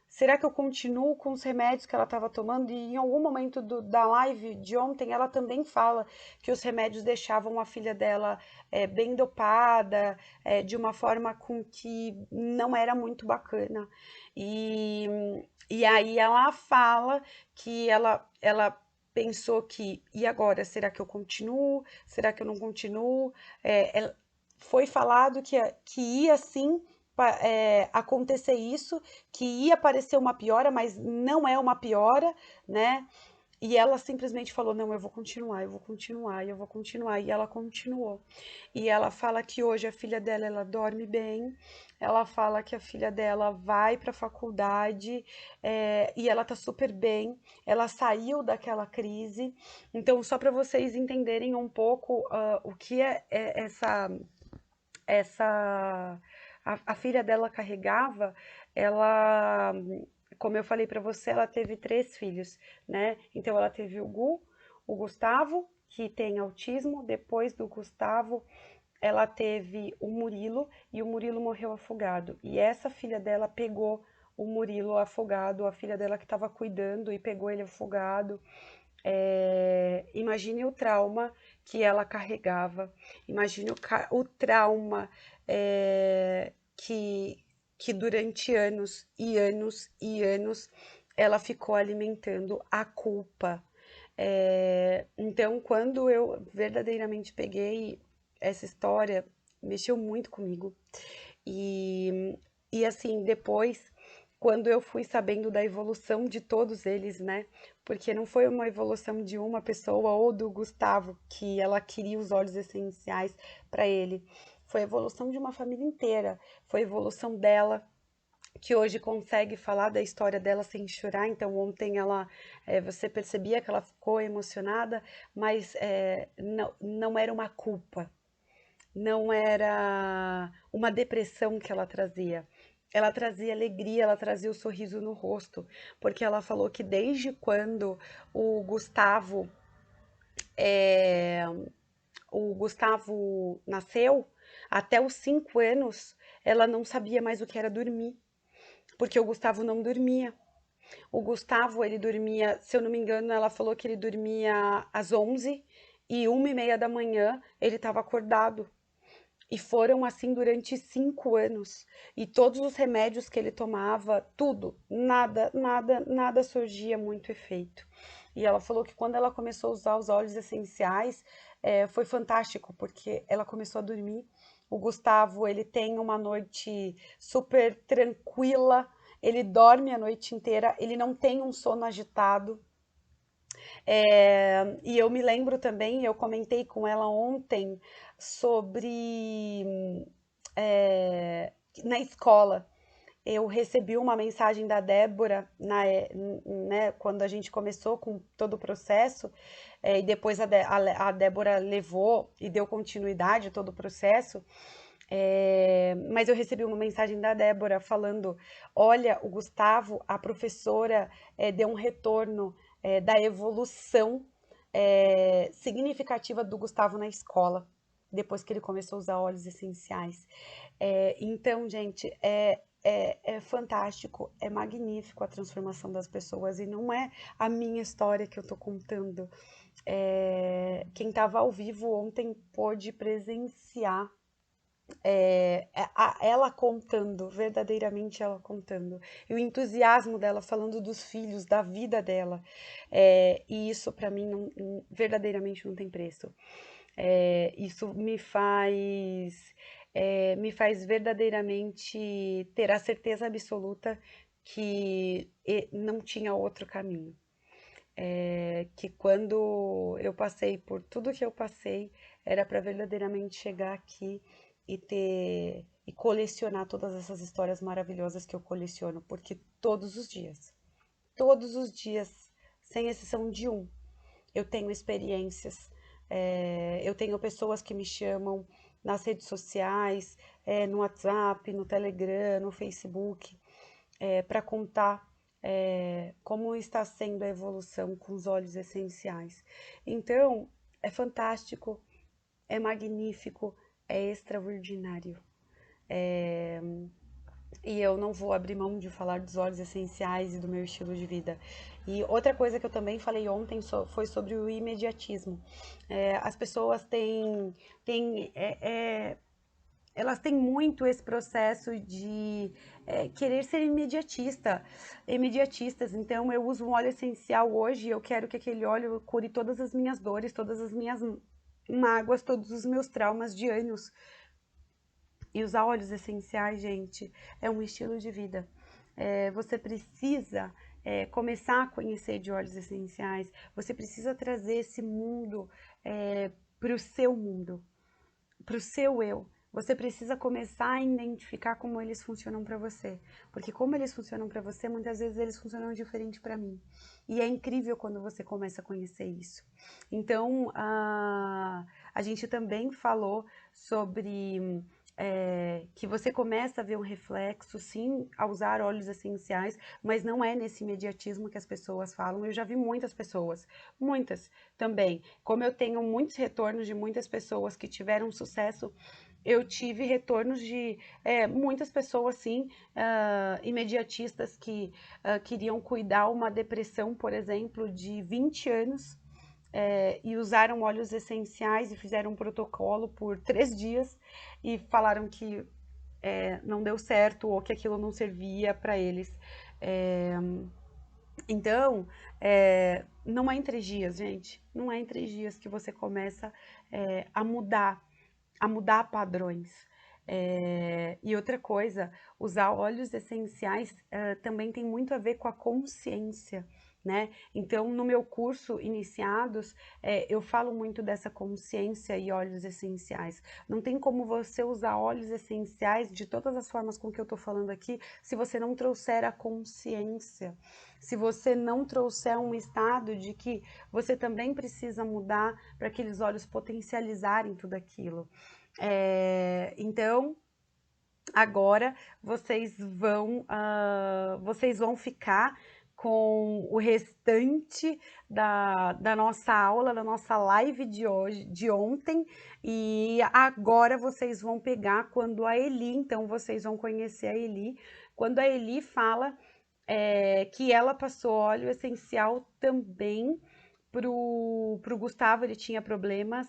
Será que eu continuo com os remédios que ela estava tomando? E em algum momento da live de ontem, ela também fala que os remédios deixavam a filha dela bem dopada, de uma forma com que não era muito bacana. E, e aí ela fala que ela pensou que, e agora? Será que eu continuo? Será que eu não continuo? Foi falado que ia sim acontecer isso, que ia aparecer uma piora, mas não é uma piora, né? E ela simplesmente falou: não, eu vou continuar, eu vou continuar, eu vou continuar. E ela continuou. E ela fala que hoje a filha dela, ela dorme bem. Ela fala que a filha dela vai para a faculdade e ela tá super bem. Ela saiu daquela crise. Então, só para vocês entenderem um pouco o que é essa a filha dela carregava, ela, como eu falei para você, ela teve 3 filhos, né? Então ela teve o Gustavo, que tem autismo, depois do Gustavo, ela teve o Murilo e o Murilo morreu afogado. E essa filha dela pegou o Murilo afogado, a filha dela que estava cuidando e pegou ele afogado. Imagine o trauma que ela carregava, imagine o trauma que durante anos e anos e anos ela ficou alimentando a culpa. Então, quando eu verdadeiramente peguei essa história, mexeu muito comigo. E assim, depois, quando eu fui sabendo da evolução de todos eles, né? Porque não foi uma evolução de uma pessoa ou do Gustavo que ela queria os óleos essenciais para ele. Foi a evolução de uma família inteira. Foi a evolução dela, que hoje consegue falar da história dela sem chorar. Então, ontem você percebia que ela ficou emocionada, mas não era uma culpa, não era uma depressão que ela trazia. Ela trazia alegria, ela trazia o sorriso no rosto, porque ela falou que desde quando o Gustavo, é, o Gustavo nasceu, até os 5 anos, ela não sabia mais o que era dormir, porque o Gustavo não dormia. O Gustavo, ele dormia, se eu não me engano, ela falou que ele dormia às 11 e 1h30 da manhã ele estava acordado. E foram assim durante 5 anos. E todos os remédios que ele tomava, tudo, nada, nada, nada surgia muito efeito. E ela falou que quando ela começou a usar os óleos essenciais, foi fantástico, porque ela começou a dormir. O Gustavo, ele tem uma noite super tranquila, ele dorme a noite inteira, ele não tem um sono agitado. E eu me lembro também, eu comentei com ela ontem sobre na escola. Eu recebi uma mensagem da Débora, né, quando a gente começou com todo o processo, e depois a Débora levou e deu continuidade a todo o processo. Mas eu recebi uma mensagem da Débora falando: olha, o Gustavo, a professora deu um retorno da evolução significativa do Gustavo na escola, depois que ele começou a usar óleos essenciais. Então, gente, é fantástico, é magnífico a transformação das pessoas e não é a minha história que eu tô contando. Quem estava ao vivo ontem pôde presenciar ela contando, verdadeiramente ela contando, e o entusiasmo dela falando dos filhos, da vida dela, e isso para mim verdadeiramente não tem preço. Isso me faz verdadeiramente ter a certeza absoluta que não tinha outro caminho. Que quando eu passei por tudo que eu passei, era para verdadeiramente chegar aqui e colecionar todas essas histórias maravilhosas que eu coleciono, porque todos os dias, sem exceção de um, eu tenho experiências, eu tenho pessoas que me chamam nas redes sociais, no WhatsApp, no Telegram, no Facebook, para contar como está sendo a evolução com os óleos essenciais. Então, é fantástico, é magnífico, é extraordinário. E eu não vou abrir mão de falar dos óleos essenciais e do meu estilo de vida. E outra coisa que eu também falei ontem foi sobre o imediatismo. As pessoas elas têm muito esse processo de querer ser imediatistas. Então, eu uso um óleo essencial hoje e eu quero que aquele óleo cure todas as minhas dores, todas as minhas mágoas, todos os meus traumas de anos. E usar óleos essenciais, gente, é um estilo de vida. Você precisa começar a conhecer de óleos essenciais, você precisa trazer esse mundo para o seu mundo, para o seu eu. Você precisa começar a identificar como eles funcionam para você, porque como eles funcionam para você, muitas vezes eles funcionam diferente para mim. E é incrível quando você começa a conhecer isso. Então, a gente também falou sobre que você começa a ver um reflexo, sim, a usar óleos essenciais, mas não é nesse imediatismo que as pessoas falam. Eu já vi muitas pessoas, muitas também. Como eu tenho muitos retornos de muitas pessoas que tiveram sucesso, eu tive retornos de muitas pessoas, sim, imediatistas que queriam cuidar uma depressão, por exemplo, de 20 anos, e usaram óleos essenciais e fizeram um protocolo por 3 dias e falaram que não deu certo ou que aquilo não servia para eles. Então, não é em 3 dias, gente. Não é em 3 dias que você começa a mudar padrões. E outra coisa, usar óleos essenciais também tem muito a ver com a consciência, né? Então, no meu curso Iniciados, eu falo muito dessa consciência e óleos essenciais. Não tem como você usar óleos essenciais de todas as formas com que eu tô falando aqui, se você não trouxer a consciência, se você não trouxer um estado de que você também precisa mudar para aqueles óleos potencializarem tudo aquilo. Então, agora vocês vão ficar com o restante da nossa aula, da nossa live de hoje, de ontem, e agora vocês vão pegar quando a Eli, então vocês vão conhecer a Eli, quando a Eli fala que ela passou óleo essencial também pro Gustavo. Ele tinha problemas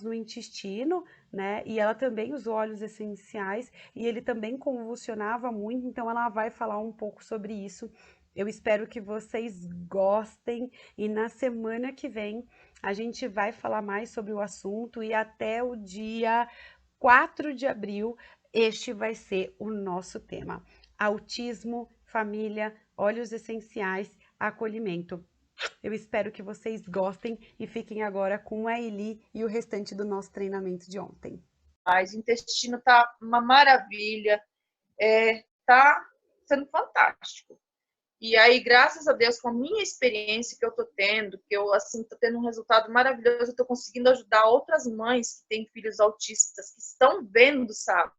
no intestino, né? E ela também usou óleos essenciais e ele também convulsionava muito, então ela vai falar um pouco sobre isso. Eu espero que vocês gostem e na semana que vem a gente vai falar mais sobre o assunto e até o dia 4 de abril este vai ser o nosso tema: autismo, família, óleos essenciais, acolhimento. Eu espero que vocês gostem e fiquem agora com a Eli e o restante do nosso treinamento de ontem. Mas o intestino tá uma maravilha, tá sendo fantástico. E aí, graças a Deus, com a minha experiência que eu tô tendo, que eu, assim, tô tendo um resultado maravilhoso, eu tô conseguindo ajudar outras mães que têm filhos autistas, que estão vendo, sabe?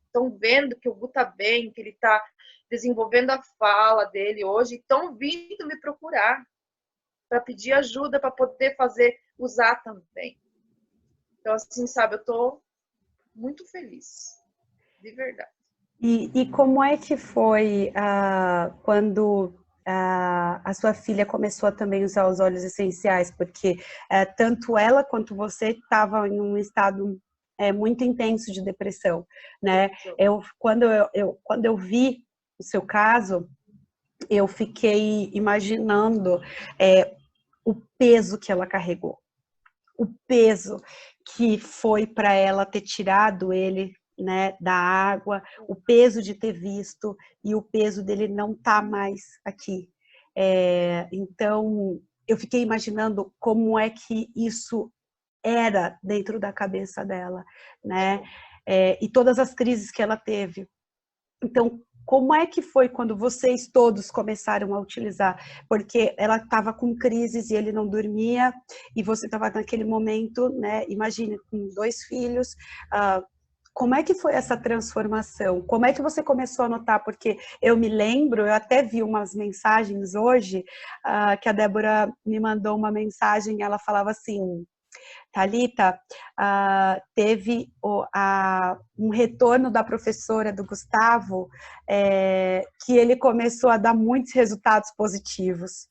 Estão vendo que o Gu tá bem, que ele tá desenvolvendo a fala dele hoje, e estão vindo me procurar para pedir ajuda, para poder usar também. Então, assim, sabe, eu tô muito feliz, de verdade. E como é que foi quando a sua filha começou a também usar os óleos essenciais? Porque tanto ela quanto você estavam em um estado muito intenso de depressão, né? Quando eu vi o seu caso, eu fiquei imaginando o peso que ela carregou, o peso que foi para ela ter tirado ele, né, da água, o peso de ter visto e o peso dele não tá mais aqui. Então, eu fiquei imaginando como é que isso era dentro da cabeça dela, né? E todas as crises que ela teve. Então, como é que foi quando vocês todos começaram a utilizar? Porque ela estava com crises e ele não dormia, e você estava naquele momento, né? Imagina, com 2 filhos, como é que foi essa transformação? Como é que você começou a notar? Porque eu me lembro, eu até vi umas mensagens hoje, que a Débora me mandou uma mensagem, ela falava assim: Thalita, teve um retorno da professora do Gustavo, que ele começou a dar muitos resultados positivos.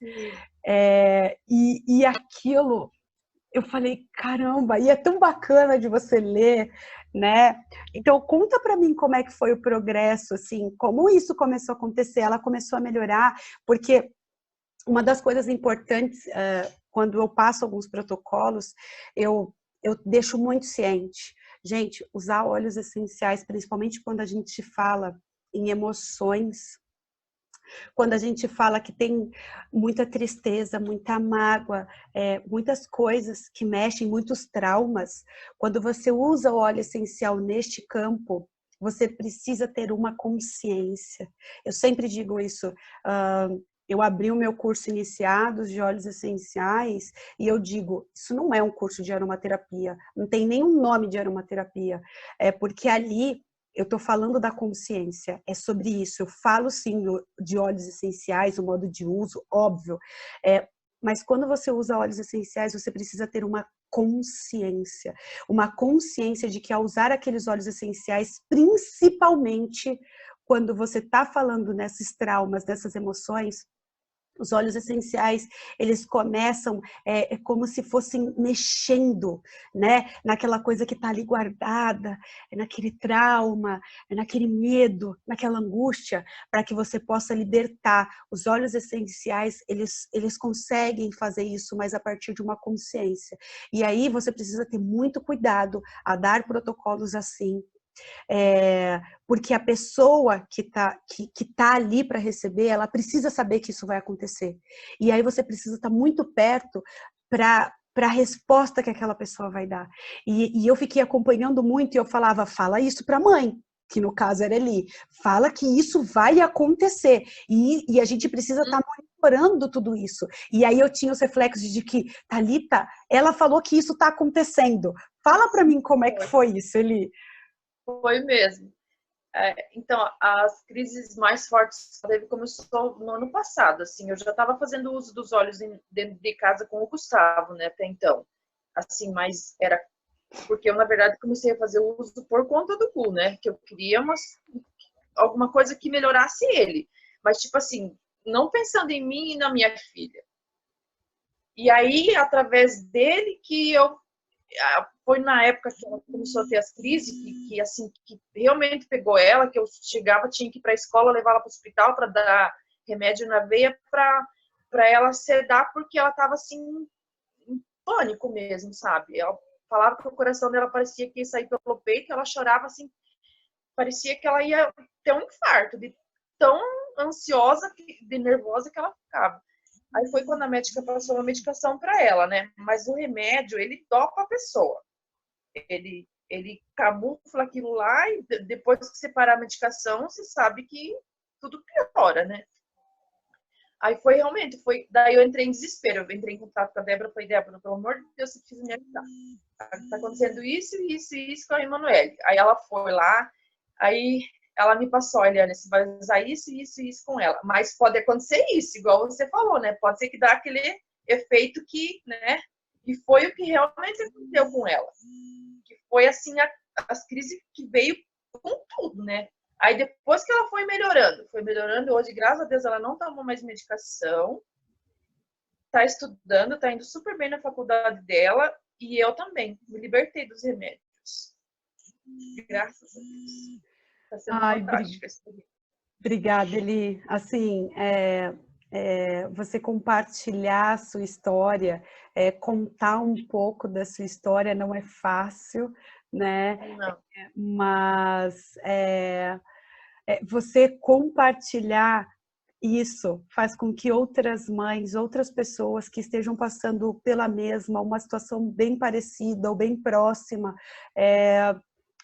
E aquilo, eu falei, caramba, e é tão bacana de você ler, né? Então, conta para mim como é que foi o progresso, assim, como isso começou a acontecer, ela começou a melhorar, porque uma das coisas importantes, quando eu passo alguns protocolos, eu deixo muito ciente. Gente, usar óleos essenciais, principalmente quando a gente fala em emoções, quando a gente fala que tem muita tristeza, muita mágoa, muitas coisas que mexem, muitos traumas, quando você usa o óleo essencial neste campo, você precisa ter uma consciência. Eu sempre digo isso. Eu abri o meu curso Iniciados de Óleos Essenciais e eu digo, isso não é um curso de aromaterapia, não tem nenhum nome de aromaterapia, porque ali eu estou falando da consciência, é sobre isso. Eu falo sim de óleos essenciais, o modo de uso, óbvio, mas quando você usa óleos essenciais, você precisa ter uma consciência de que ao usar aqueles óleos essenciais, principalmente quando você está falando nesses traumas, nessas emoções, os óleos essenciais, eles começam como se fossem mexendo, né? Naquela coisa que está ali guardada, naquele trauma, naquele medo, naquela angústia, para que você possa libertar. Os óleos essenciais, eles conseguem fazer isso, mas a partir de uma consciência. E aí você precisa ter muito cuidado a dar protocolos assim, porque a pessoa que tá ali para receber, ela precisa saber que isso vai acontecer. E aí você precisa estar muito perto para a resposta que aquela pessoa vai dar. E eu fiquei acompanhando muito e eu falava, fala isso para a mãe, que no caso era Eli, fala que isso vai acontecer. E a gente precisa estar monitorando tudo isso. E aí eu tinha os reflexos de que, Thalita, ela falou que isso está acontecendo. Fala para mim como é que foi isso, Eli. Foi mesmo. Então, as crises mais fortes começou no ano passado. Assim, eu já estava fazendo uso dos óleos dentro de casa com o Gustavo, né? Até então, assim, mas era porque eu na verdade comecei a fazer uso por conta do Gu, né? Que eu queria alguma coisa que melhorasse ele. Mas, tipo assim, não pensando em mim e na minha filha. E aí, através dele, que eu... Foi na época que ela começou a ter as crises, que assim, que realmente pegou ela, que eu chegava, tinha que ir para a escola, levar ela para o hospital para dar remédio na veia para ela sedar, porque ela estava assim, em pânico mesmo, sabe? Ela falava que o coração dela parecia que ia sair pelo peito, ela chorava assim, parecia que ela ia ter um infarto, de tão ansiosa, de nervosa que ela ficava. Aí foi quando a médica passou uma medicação para ela, né? Mas o remédio, ele topa a pessoa. Ele camufla aquilo lá e depois que você parar a medicação, você sabe que tudo piora, né? Aí foi realmente, daí eu entrei em desespero, eu entrei em contato com a Débora, falei, Débora, pelo amor de Deus, você precisa me ajudar. Tá acontecendo isso, isso e isso com a Emanuele. Aí ela foi lá, aí ela me passou, Eliane, você vai usar isso, isso e isso com ela. Mas pode acontecer isso, igual você falou, né? Pode ser que dá aquele efeito que, né? E foi o que realmente aconteceu com ela. Que foi assim, as crises que veio com tudo, né? Aí depois que ela foi melhorando, hoje, graças a Deus, ela não toma mais medicação, tá estudando, tá indo super bem na faculdade dela, e eu também, me libertei dos remédios. Graças a Deus. Tá sendo Ai, fantástico esse período. obrigada, Eli. Assim, você compartilhar a sua história, contar um pouco da sua história não é fácil, né? Não. Mas você compartilhar isso faz com que outras mães, outras pessoas que estejam passando pela mesma, uma situação bem parecida ou bem próxima,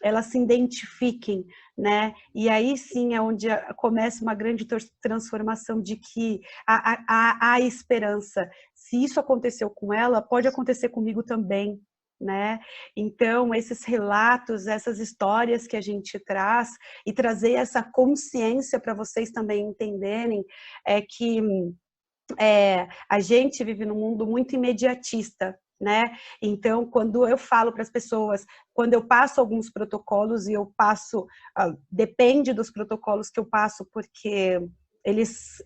elas se identifiquem, né? E aí sim é onde começa uma grande transformação de que há esperança. Se isso aconteceu com ela, pode acontecer comigo também, né? Então, esses relatos, essas histórias que a gente traz e trazer essa consciência para vocês também entenderem que a gente vive num mundo muito imediatista, né? Então, quando eu falo para as pessoas, quando eu passo alguns protocolos e eu passo, depende dos protocolos que eu passo, porque eles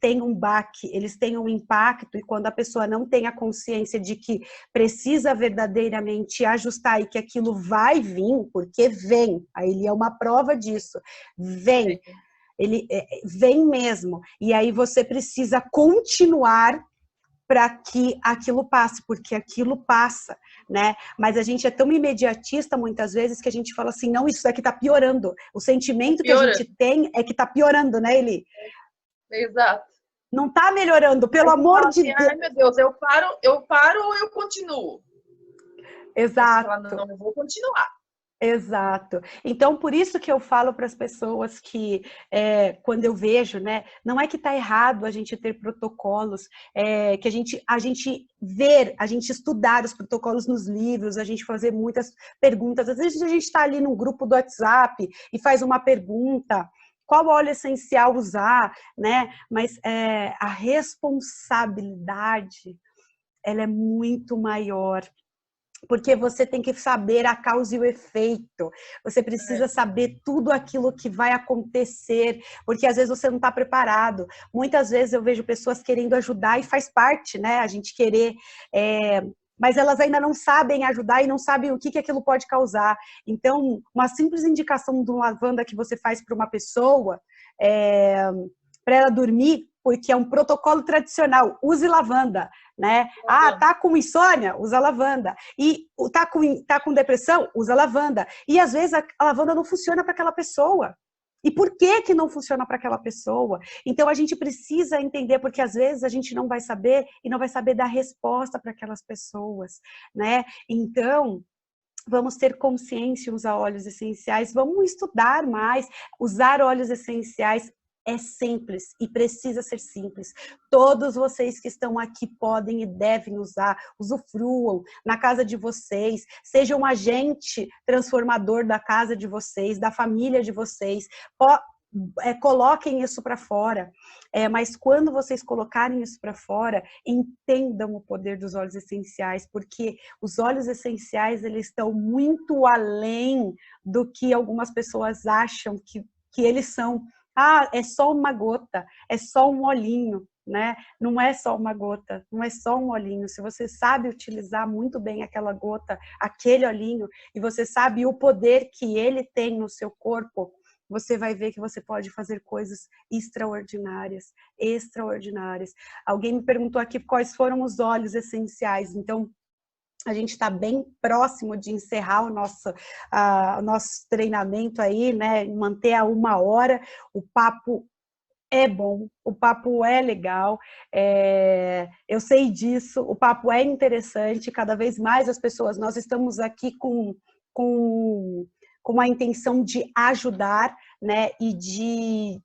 têm um baque, eles têm um impacto, e quando a pessoa não tem a consciência de que precisa verdadeiramente ajustar e que aquilo vai vir, porque vem, aí é uma prova disso, vem, ele vem mesmo, e aí você precisa continuar para que aquilo passe, porque aquilo passa, né? Mas a gente é tão imediatista muitas vezes que a gente fala assim, não, isso daqui está piorando. O sentimento que a gente tem é que está piorando, né, Eli? Exato. Não está melhorando, pelo amor de assim, Deus. Ai, meu Deus, eu paro ou eu continuo? Exato. Fala, não, eu vou continuar. Exato. Então, por isso que eu falo para as pessoas que, quando eu vejo, né, não é que está errado a gente ter protocolos, que a gente ver, a gente estudar os protocolos nos livros, a gente fazer muitas perguntas. Às vezes a gente está ali num grupo do WhatsApp e faz uma pergunta, qual óleo essencial usar, né? Mas a responsabilidade, ela é muito maior. Porque você tem que saber a causa e o efeito, você precisa saber tudo aquilo que vai acontecer, porque às vezes você não está preparado. Muitas vezes eu vejo pessoas querendo ajudar e faz parte, né? A gente querer, mas elas ainda não sabem ajudar e não sabem o que aquilo pode causar. Então, uma simples indicação de uma lavanda que você faz para uma pessoa, para ela dormir, porque é um protocolo tradicional, use lavanda, né? Ah, tá com insônia? Usa lavanda. E tá com depressão? Usa lavanda. E às vezes a lavanda não funciona para aquela pessoa. E por que não funciona para aquela pessoa? Então a gente precisa entender, porque às vezes a gente não vai saber e não vai saber dar resposta para aquelas pessoas, né? Então, vamos ter consciência em usar óleos essenciais, vamos estudar mais, usar óleos essenciais. É simples e precisa ser simples. Todos vocês que estão aqui podem e devem usar, usufruam na casa de vocês, sejam um agente transformador da casa de vocês, da família de vocês. Coloquem isso para fora, mas quando vocês colocarem isso para fora, entendam o poder dos óleos essenciais, porque os óleos essenciais, eles estão muito além do que algumas pessoas acham que que eles são. Ah, é só uma gota, é só um olhinho, né? Não é só uma gota, não é só um olhinho. Se você sabe utilizar muito bem aquela gota, aquele olhinho, e você sabe o poder que ele tem no seu corpo, você vai ver que você pode fazer coisas extraordinárias, extraordinárias. Alguém me perguntou aqui quais foram os óleos essenciais, então a gente está bem próximo de encerrar o nosso treinamento aí, né? Manter a 1 hora. O papo é bom, o papo é legal, eu sei disso, o papo é interessante, cada vez mais as pessoas, nós estamos aqui com, com a intenção de ajudar, né, e de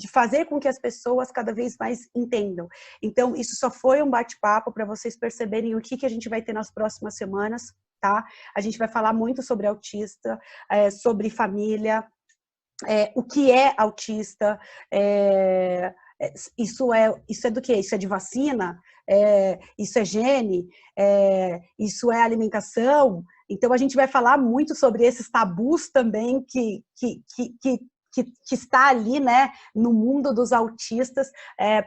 fazer com que as pessoas cada vez mais entendam. Então, isso só foi um bate-papo para vocês perceberem o que a gente vai ter nas próximas semanas, tá? A gente vai falar muito sobre autista, sobre família, o que é autista, isso é do quê? Isso é de vacina? Isso é gene? Isso é alimentação? Então, a gente vai falar muito sobre esses tabus também que está ali, né, no mundo dos autistas,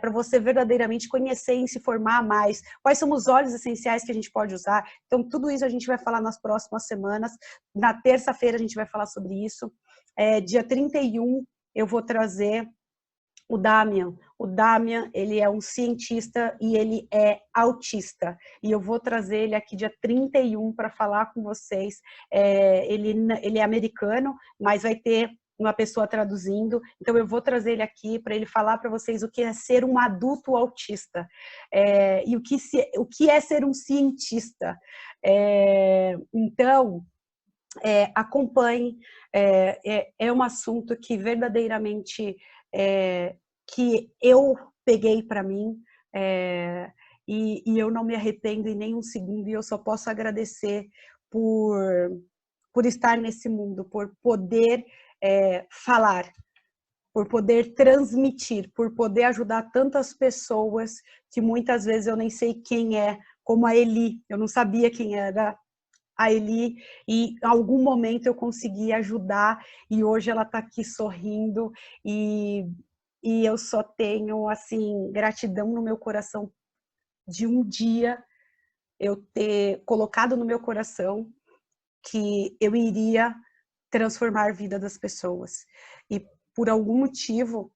para você verdadeiramente conhecer e se formar mais. Quais são os óleos essenciais que a gente pode usar? Então, tudo isso a gente vai falar nas próximas semanas. Na terça-feira a gente vai falar sobre isso. Dia 31 eu vou trazer o Damian. O Damian, ele é um cientista e ele é autista. E eu vou trazer ele aqui dia 31 para falar com vocês. Ele é americano, mas vai ter uma pessoa traduzindo. Então eu vou trazer ele aqui para ele falar para vocês o que é ser um adulto autista. E o que é ser um cientista. Então, acompanhe, é um assunto que verdadeiramente que eu peguei para mim, e eu não me arrependo em nenhum segundo, e eu só posso agradecer por estar nesse mundo, por poder falar, por poder transmitir, por poder ajudar tantas pessoas que muitas vezes eu nem sei quem é, como a Eli, eu não sabia quem era a Eli, e em algum momento eu consegui ajudar, e hoje ela está aqui sorrindo, e eu só tenho, assim, gratidão no meu coração de um dia eu ter colocado no meu coração que eu iria transformar a vida das pessoas. E por algum motivo,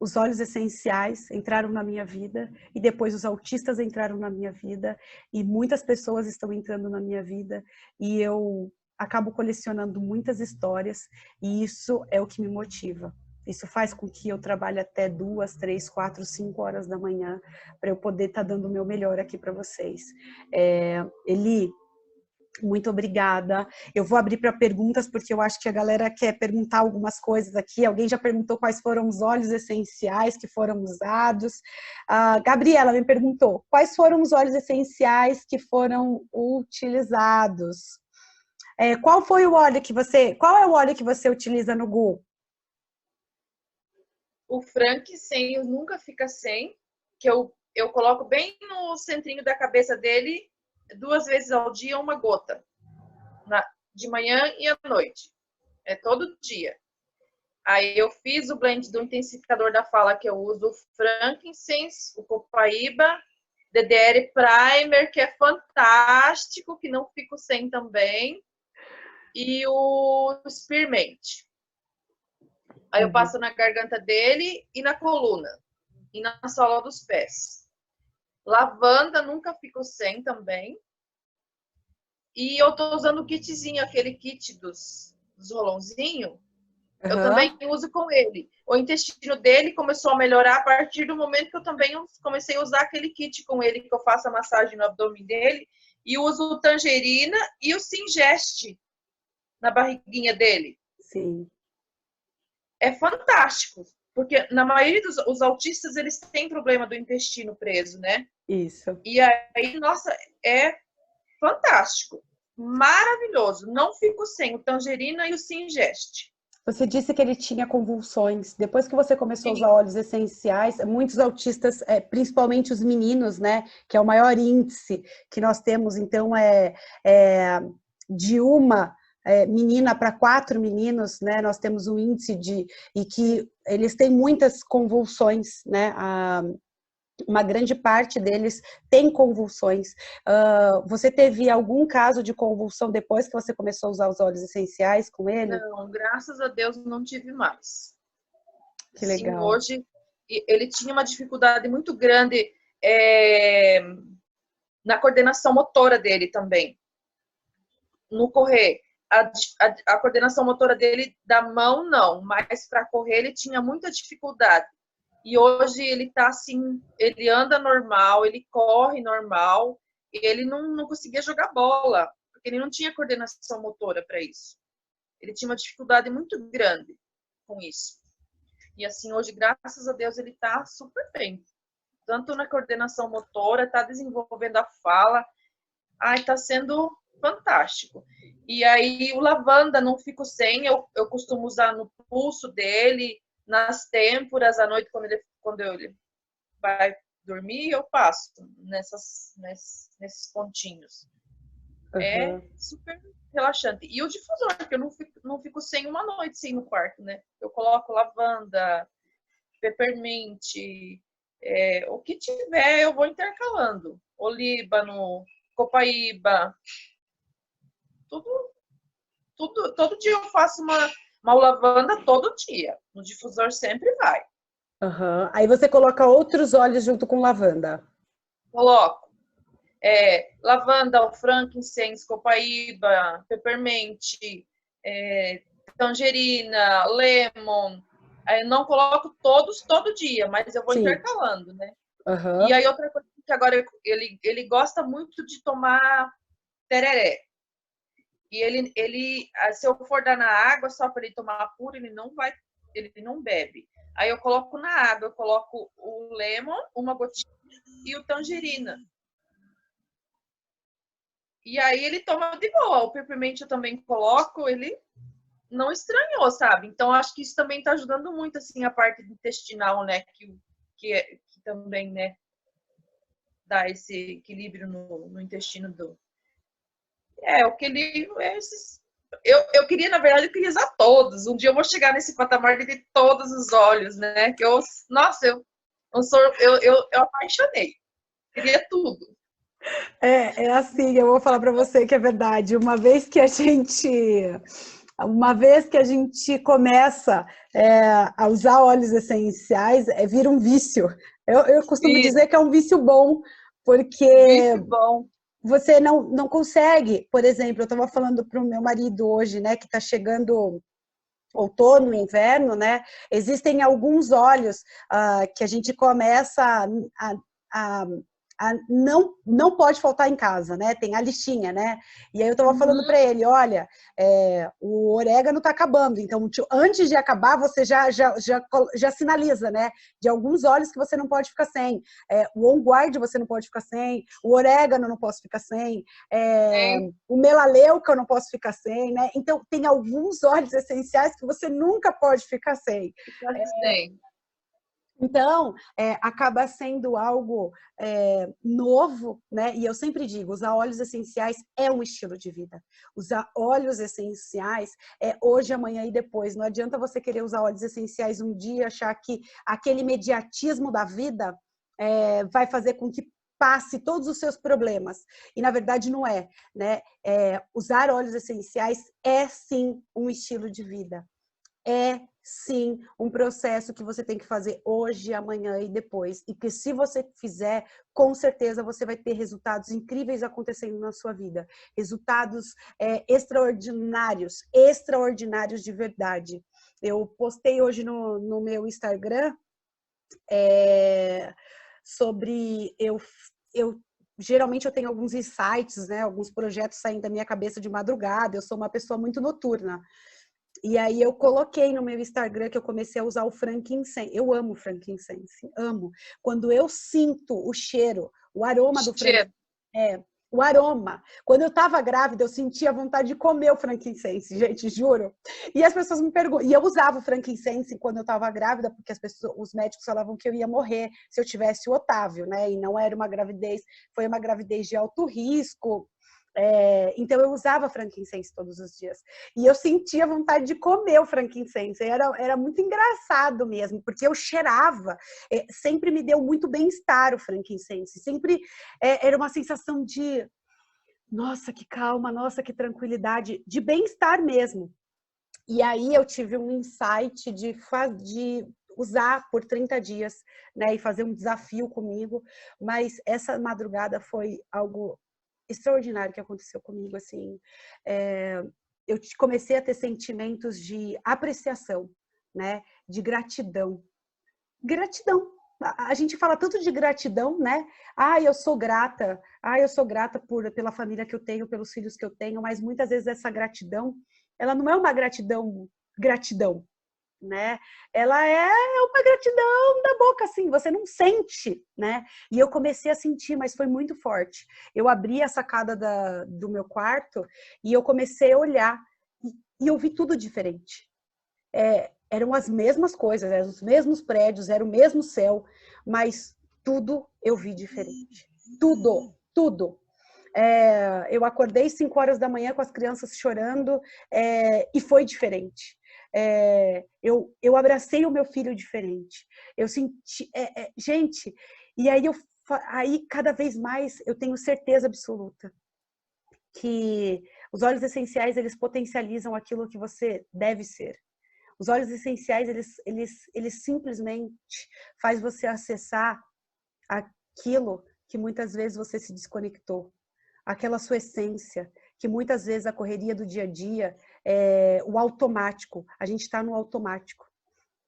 os óleos essenciais entraram na minha vida, e depois os autistas entraram na minha vida, e muitas pessoas estão entrando na minha vida, e eu acabo colecionando muitas histórias, e isso é o que me motiva. Isso faz com que eu trabalhe até 2, 3, 4, 5 horas da manhã, para eu poder estar dando o meu melhor aqui para vocês. Eli, muito obrigada. Eu vou abrir para perguntas, porque eu acho que a galera quer perguntar algumas coisas aqui. Alguém já perguntou quais foram os óleos essenciais que foram usados. A Gabriela me perguntou quais foram os óleos essenciais que foram utilizados. Qual é o óleo que você utiliza no Gu? O Frank sem, nunca fica sem, que eu coloco bem no centrinho da cabeça dele, 2 vezes ao dia, uma gota. De manhã e à noite. Todo dia. Aí eu fiz o blend do intensificador da fala, que eu uso o frankincense, o copaíba, DDR Primer, que é fantástico, que não fico sem também, e o Spearmint. Aí eu passo na garganta dele e na coluna, e na sola dos pés. Lavanda, nunca fico sem também. E eu tô usando o kitzinho, aquele kit dos rolãozinhos. Eu também uso com ele. O intestino dele começou a melhorar a partir do momento que eu também comecei a usar aquele kit com ele, que eu faço a massagem no abdômen dele. E uso o tangerina e o Singeste na barriguinha dele. Sim. É fantástico. Porque na maioria dos autistas, eles têm problema do intestino preso, né? Isso. E aí, nossa, é fantástico. Maravilhoso. Não fico sem o tangerina e o Singeste. Você disse que ele tinha convulsões. Depois que você começou a usar óleos essenciais, muitos autistas, principalmente os meninos, né, que é o maior índice que nós temos, então de uma menina para 4 meninos, né? Nós temos um índice e que eles têm muitas convulsões, né? Uma grande parte deles tem convulsões. Você teve algum caso de convulsão depois que você começou a usar os óleos essenciais com ele? Não, graças a Deus não tive mais. Que Sim, legal. hoje ele tinha uma dificuldade muito grande na coordenação motora dele também, no correr. A coordenação motora dele da mão não, mas para correr ele tinha muita dificuldade. E hoje ele tá assim, ele anda normal, ele corre normal, e ele não conseguia jogar bola, porque ele não tinha coordenação motora para isso. Ele tinha uma dificuldade muito grande com isso. E assim, hoje, graças a Deus, ele tá super bem. Tanto na coordenação motora, tá desenvolvendo a fala. Ai, tá sendo fantástico. E aí, o lavanda não fico sem, eu costumo usar no pulso dele, nas têmporas, à noite, quando ele vai dormir, eu passo nesses pontinhos. É super relaxante. E o difusor, que eu não fico sem uma noite sem no quarto, né? Eu coloco lavanda, peppermint, o que tiver eu vou intercalando. Olíbano, copaíba, todo dia eu faço uma lavanda todo dia. No difusor sempre vai. Aí você coloca outros óleos junto com lavanda. Coloco lavanda, o frankincense, copaíba, peppermint, tangerina, lemon. Eu não coloco todos todo dia, mas eu vou Sim. intercalando, né? E aí outra coisa que agora ele gosta muito de tomar tereré. E ele se eu for dar na água só para ele tomar puro, ele não bebe. Aí eu coloco na água, eu coloco o lemon, uma gotinha e o tangerina. E aí ele toma de boa. O peppermint eu também coloco, ele não estranhou, sabe? Então acho que isso também está ajudando muito assim a parte intestinal, né, que também, né, dá esse equilíbrio no intestino do. O que ele eu queria, na verdade, eu queria usar todos. Um dia eu vou chegar nesse patamar de ter todos os óleos, né? Que nossa, eu apaixonei. Queria tudo. É assim, eu vou falar para você que é verdade. Uma vez que a gente começa a usar óleos essenciais, vira um vício. Eu costumo dizer que é um vício bom, porque vício bom. Você não consegue. Por exemplo, eu estava falando para o meu marido hoje, né, que está chegando outono, inverno, né? Existem alguns óleos que a gente começa a não pode faltar em casa, né? Tem a listinha, né? E aí eu estava falando para ele, olha, o orégano está acabando, então antes de acabar você já sinaliza, né? De alguns óleos que você não pode ficar sem. O On Guard você não pode ficar sem, o orégano não posso ficar sem, o melaleuca eu não posso ficar sem, né? Então tem alguns óleos essenciais que você nunca pode ficar sem. Então, acaba sendo algo novo, né? E eu sempre digo, usar óleos essenciais é um estilo de vida. Usar óleos essenciais é hoje, amanhã e depois. Não adianta você querer usar óleos essenciais um dia, achar que aquele imediatismo da vida vai fazer com que passe todos os seus problemas. E, na verdade, não é, né? Usar óleos essenciais é, sim, um estilo de vida. É, sim, um processo que você tem que fazer hoje, amanhã e depois. E que se você fizer, com certeza você vai ter resultados incríveis acontecendo na sua vida. Resultados extraordinários, extraordinários de verdade. Eu postei hoje no meu Instagram sobre... Geralmente eu tenho alguns insights, né? Alguns projetos saindo da minha cabeça de madrugada. Eu sou uma pessoa muito noturna. E aí eu coloquei no meu Instagram que eu comecei a usar o frankincense. Eu amo frankincense, amo. Quando eu sinto o cheiro, o aroma do frankincense, o aroma. Quando eu estava grávida, eu sentia vontade de comer o frankincense, gente, juro. E as pessoas me perguntam, e eu usava o frankincense quando eu estava grávida, porque os médicos falavam que eu ia morrer se eu tivesse o Otávio, né? E não era uma gravidez, foi uma gravidez de alto risco. Então eu usava frankincense todos os dias. E eu sentia vontade de comer o frankincense. Era muito engraçado mesmo, porque eu cheirava. Sempre me deu muito bem-estar o frankincense. Sempre era uma sensação de nossa, que calma, nossa, que tranquilidade, de bem-estar mesmo. E aí eu tive um insight de usar por 30 dias, né, e fazer um desafio comigo, mas essa madrugada foi algo extraordinário que aconteceu comigo, assim, eu comecei a ter sentimentos de apreciação, né, de gratidão. Gratidão. A gente fala tanto de gratidão, né? Eu sou grata. Eu sou grata pela família que eu tenho, pelos filhos que eu tenho, mas muitas vezes essa gratidão, ela não é uma gratidão, né? Ela é uma gratidão da boca, assim, você não sente, né? E eu comecei a sentir, mas foi muito forte. Eu abri a sacada do meu quarto e eu comecei a olhar e eu vi tudo diferente. Eram as mesmas coisas, eram os mesmos prédios, era o mesmo céu, mas tudo eu vi diferente. Tudo, tudo. Eu acordei 5 horas da manhã com as crianças chorando e foi diferente. Eu abracei o meu filho diferente. Eu senti, gente, e aí cada vez mais eu tenho certeza absoluta que os óleos essenciais eles potencializam aquilo que você deve ser. Os óleos essenciais, eles simplesmente faz você acessar aquilo que muitas vezes você se desconectou. Aquela sua essência, que muitas vezes a correria do dia a dia, o automático, a gente está no automático.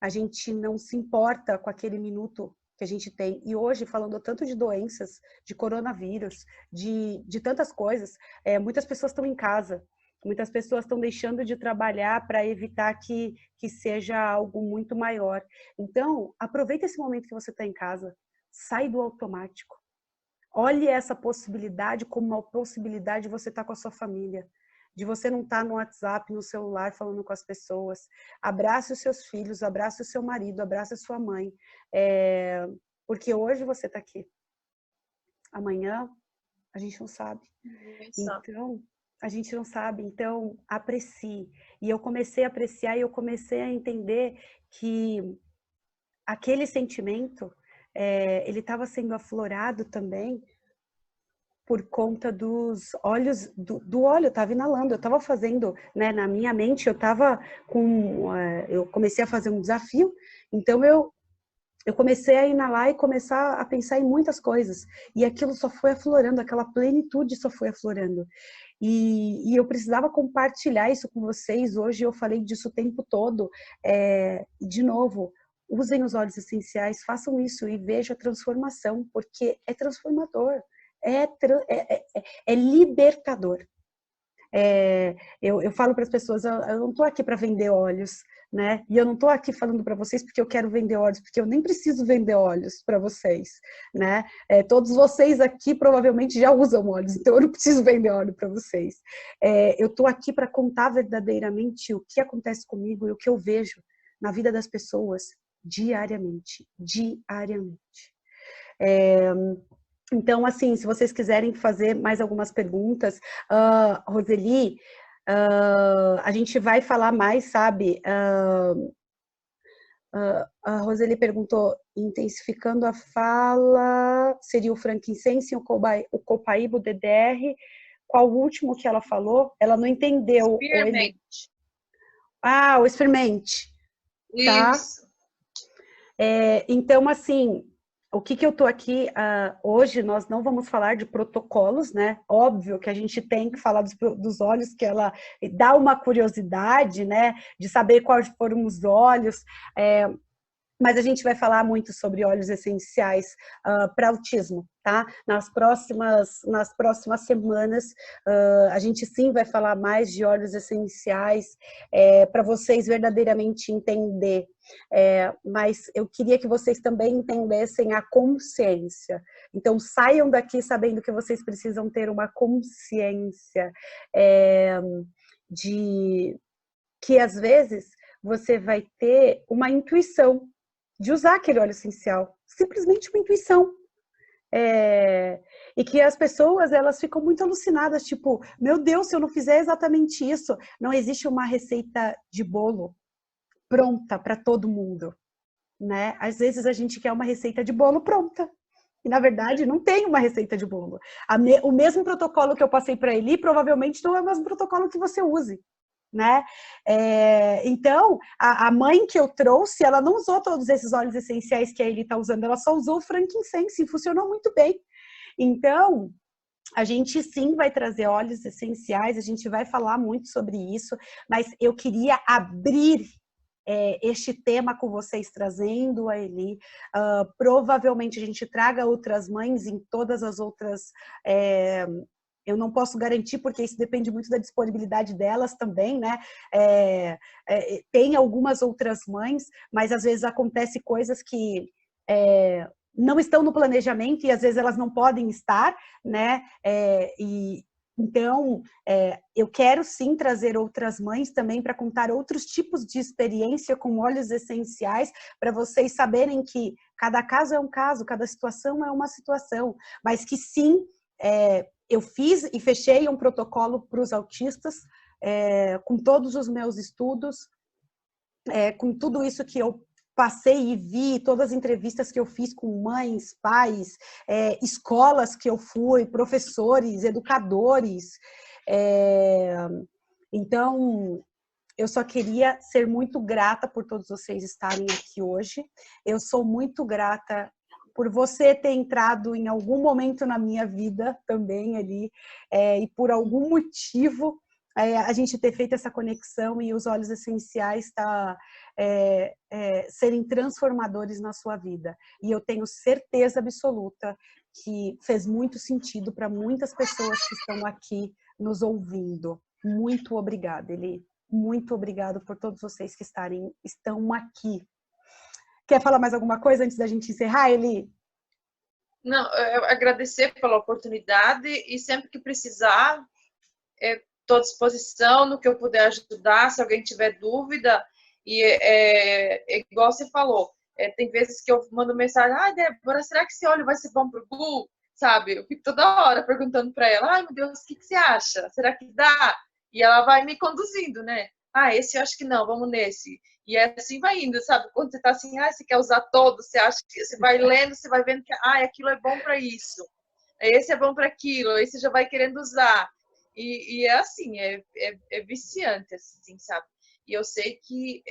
A gente não se importa com aquele minuto que a gente tem. E hoje, falando tanto de doenças, de coronavírus, de tantas coisas, muitas pessoas estão em casa. Muitas pessoas estão deixando de trabalhar para evitar que seja algo muito maior. Então, aproveita esse momento que você está em casa. Sai do automático. Olhe essa possibilidade como uma possibilidade de você estar com a sua família. De você não estar no WhatsApp, no celular, falando com as pessoas. Abrace os seus filhos, abrace o seu marido, abrace a sua mãe. Porque hoje você está aqui. Amanhã, a gente não sabe. Então, a gente não sabe, então aprecie. E eu comecei a apreciar e eu comecei a entender que aquele sentimento, ele estava sendo aflorado também por conta dos óleos, do óleo, eu estava inalando, eu estava fazendo, né, na minha mente, eu comecei a fazer um desafio, então eu comecei a inalar e começar a pensar em muitas coisas. E aquilo só foi aflorando, aquela plenitude só foi aflorando. E eu precisava compartilhar isso com vocês. Hoje eu falei disso o tempo todo. De novo, usem os óleos essenciais, façam isso e vejam a transformação, porque é transformador, é libertador. Eu falo para as pessoas, eu não estou aqui para vender óleos, né? E eu não estou aqui falando para vocês porque eu quero vender óleos, porque eu nem preciso vender óleos para vocês, né? Todos vocês aqui provavelmente já usam óleos, então eu não preciso vender óleo para vocês. Eu estou aqui para contar verdadeiramente o que acontece comigo e o que eu vejo na vida das pessoas diariamente. Então, assim, se vocês quiserem fazer mais algumas perguntas, Roseli, a gente vai falar mais, sabe? A Roseli perguntou, intensificando a fala, seria o frankincense, o copaíba, o DDR. Qual o último que ela falou? Ela não entendeu. Experimente. O experimente. Tá? Isso. Então, assim, o que eu tô aqui hoje, nós não vamos falar de protocolos, né? Óbvio que a gente tem que falar dos óleos, que ela dá uma curiosidade, né? De saber quais foram os óleos, mas a gente vai falar muito sobre óleos essenciais para autismo, tá? Nas próximas semanas, a gente sim vai falar mais de óleos essenciais para vocês verdadeiramente entender. Mas eu queria que vocês também entendessem a consciência. Então, saiam daqui sabendo que vocês precisam ter uma consciência de que, às vezes, você vai ter uma intuição de usar aquele óleo essencial. Simplesmente uma intuição. E que as pessoas, elas ficam muito alucinadas, tipo, meu Deus, se eu não fizer exatamente isso, não existe uma receita de bolo pronta para todo mundo, né? Às vezes a gente quer uma receita de bolo pronta. E, na verdade, não tem uma receita de bolo. O mesmo protocolo que eu passei para Eli, provavelmente não é o mesmo protocolo que você use, né? Então, a mãe que eu trouxe, ela não usou todos esses óleos essenciais que a Eli está usando, ela só usou o frankincense e funcionou muito bem. Então, a gente sim vai trazer óleos essenciais, a gente vai falar muito sobre isso, mas eu queria abrir este tema com vocês, trazendo a Eli. Provavelmente a gente traga outras mães em todas as outras... eu não posso garantir, porque isso depende muito da disponibilidade delas também, né? Tem algumas outras mães, mas às vezes acontece coisas que não estão no planejamento e às vezes elas não podem estar, né? Então, eu quero sim trazer outras mães também para contar outros tipos de experiência com óleos essenciais, para vocês saberem que cada caso é um caso, cada situação é uma situação, mas que sim, eu fiz e fechei um protocolo para os autistas, com todos os meus estudos, com tudo isso que eu passei e vi, todas as entrevistas que eu fiz com mães, pais, escolas que eu fui, professores, educadores. Então, eu só queria ser muito grata por todos vocês estarem aqui hoje. Eu sou muito grata por você ter entrado em algum momento na minha vida também ali, e por algum motivo a gente ter feito essa conexão e os óleos essenciais serem transformadores na sua vida. E eu tenho certeza absoluta que fez muito sentido para muitas pessoas que estão aqui nos ouvindo. Muito obrigada, Eli. Muito obrigado por todos vocês que estão aqui. Quer falar mais alguma coisa antes da gente encerrar, Eli? Não, eu agradecer pela oportunidade e sempre que precisar, estou à disposição no que eu puder ajudar, se alguém tiver dúvida. E igual você falou, tem vezes que eu mando mensagem, Débora, será que esse óleo vai ser bom para o Gu? Sabe? Eu fico toda hora perguntando para ela, ai meu Deus, o que você acha? Será que dá? E ela vai me conduzindo, né? Esse eu acho que não, vamos nesse. E assim vai indo, sabe? Quando você tá assim, você quer usar todo, você acha que você vai lendo, você vai vendo que aquilo é bom para isso, esse é bom para aquilo, aí você já vai querendo usar. E é assim, é viciante, assim, sabe? E eu sei que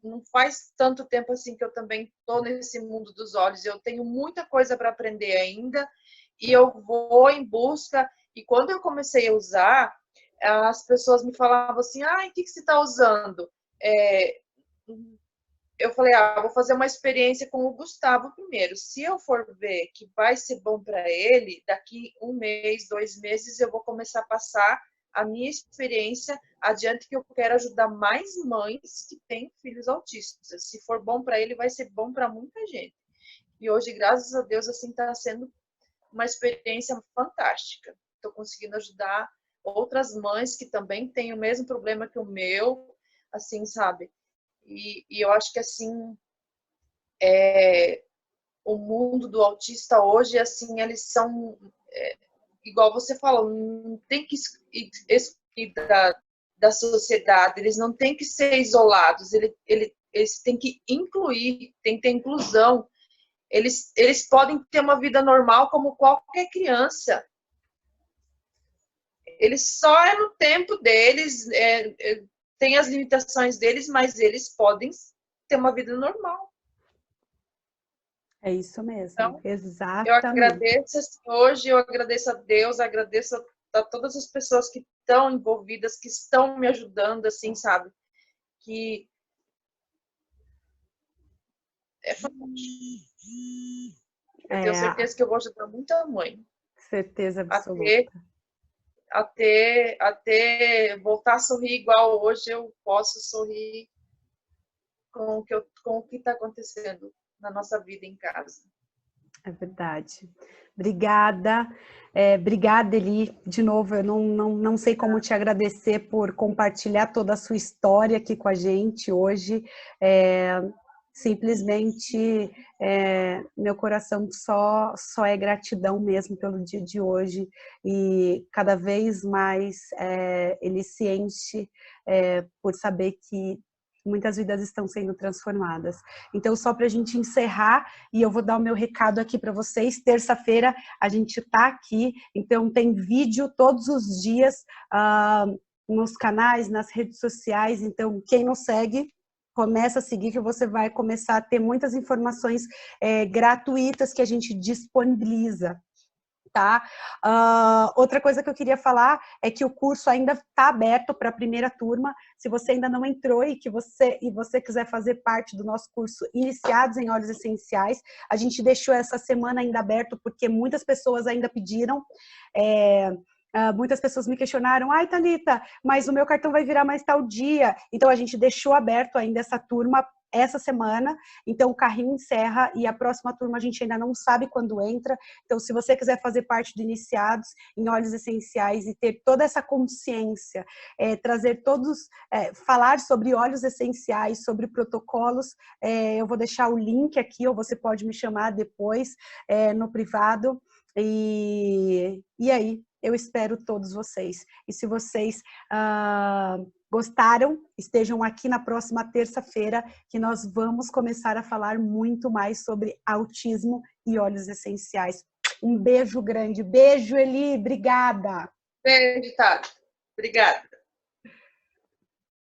não faz tanto tempo assim que eu também estou nesse mundo dos olhos, eu tenho muita coisa para aprender ainda, e eu vou em busca. E quando eu comecei a usar, as pessoas me falavam assim, o que você está usando? Eu falei, vou fazer uma experiência com o Gustavo primeiro. Se eu for ver que vai ser bom para ele, daqui 1 mês, 2 meses, eu vou começar a passar a minha experiência adiante, que eu quero ajudar mais mães que têm filhos autistas. Se for bom para ele, vai ser bom para muita gente. E hoje, graças a Deus, assim, está sendo uma experiência fantástica. Estou conseguindo ajudar outras mães que também têm o mesmo problema que o meu, assim, sabe? E eu acho que, assim, o mundo do autista hoje, assim, eles são, igual você falou, não tem que excluir da sociedade, eles não têm que ser isolados, eles têm que incluir, tem que ter inclusão. Eles podem ter uma vida normal como qualquer criança. Eles só no tempo deles, tem as limitações deles, mas eles podem ter uma vida normal. É isso mesmo, então, exatamente. Eu agradeço hoje, eu agradeço a Deus, agradeço a todas as pessoas que estão envolvidas, que estão me ajudando, assim, sabe? Que é fantástico. Eu tenho certeza que eu vou ajudar muita mãe. Certeza absoluta. Até voltar a sorrir igual hoje eu posso sorrir com o que está acontecendo na nossa vida em casa. É verdade. Obrigada. Obrigada, Eli. De novo, eu não sei como te agradecer por compartilhar toda a sua história aqui com a gente hoje. simplesmente meu coração só é gratidão mesmo pelo dia de hoje, e cada vez mais ele se enche por saber que muitas vidas estão sendo transformadas. Então, só para a gente encerrar, e eu vou dar o meu recado aqui para vocês, terça-feira a gente está aqui, então tem vídeo todos os dias nos canais, nas redes sociais, então quem não segue, começa a seguir, que você vai começar a ter muitas informações gratuitas que a gente disponibiliza. Tá? Outra coisa que eu queria falar é que o curso ainda está aberto para a primeira turma. Se você ainda não entrou e você quiser fazer parte do nosso curso Iniciados em Óleos Essenciais, a gente deixou essa semana ainda aberto porque muitas pessoas ainda pediram. Muitas pessoas me questionaram, ai Thalita, mas o meu cartão vai virar mais tal dia. Então a gente deixou aberto ainda essa turma essa semana, então o carrinho encerra e a próxima turma a gente ainda não sabe quando entra. Então, se você quiser fazer parte do Iniciados em Óleos Essenciais e ter toda essa consciência, trazer falar sobre óleos essenciais, sobre protocolos, eu vou deixar o link aqui, ou você pode me chamar depois no privado. E aí, eu espero todos vocês. E se vocês gostaram, estejam aqui na próxima terça-feira, que nós vamos começar a falar muito mais sobre autismo e óleos essenciais. Um beijo grande. Beijo, Eli. Obrigada. Beijo, Tati. Obrigada.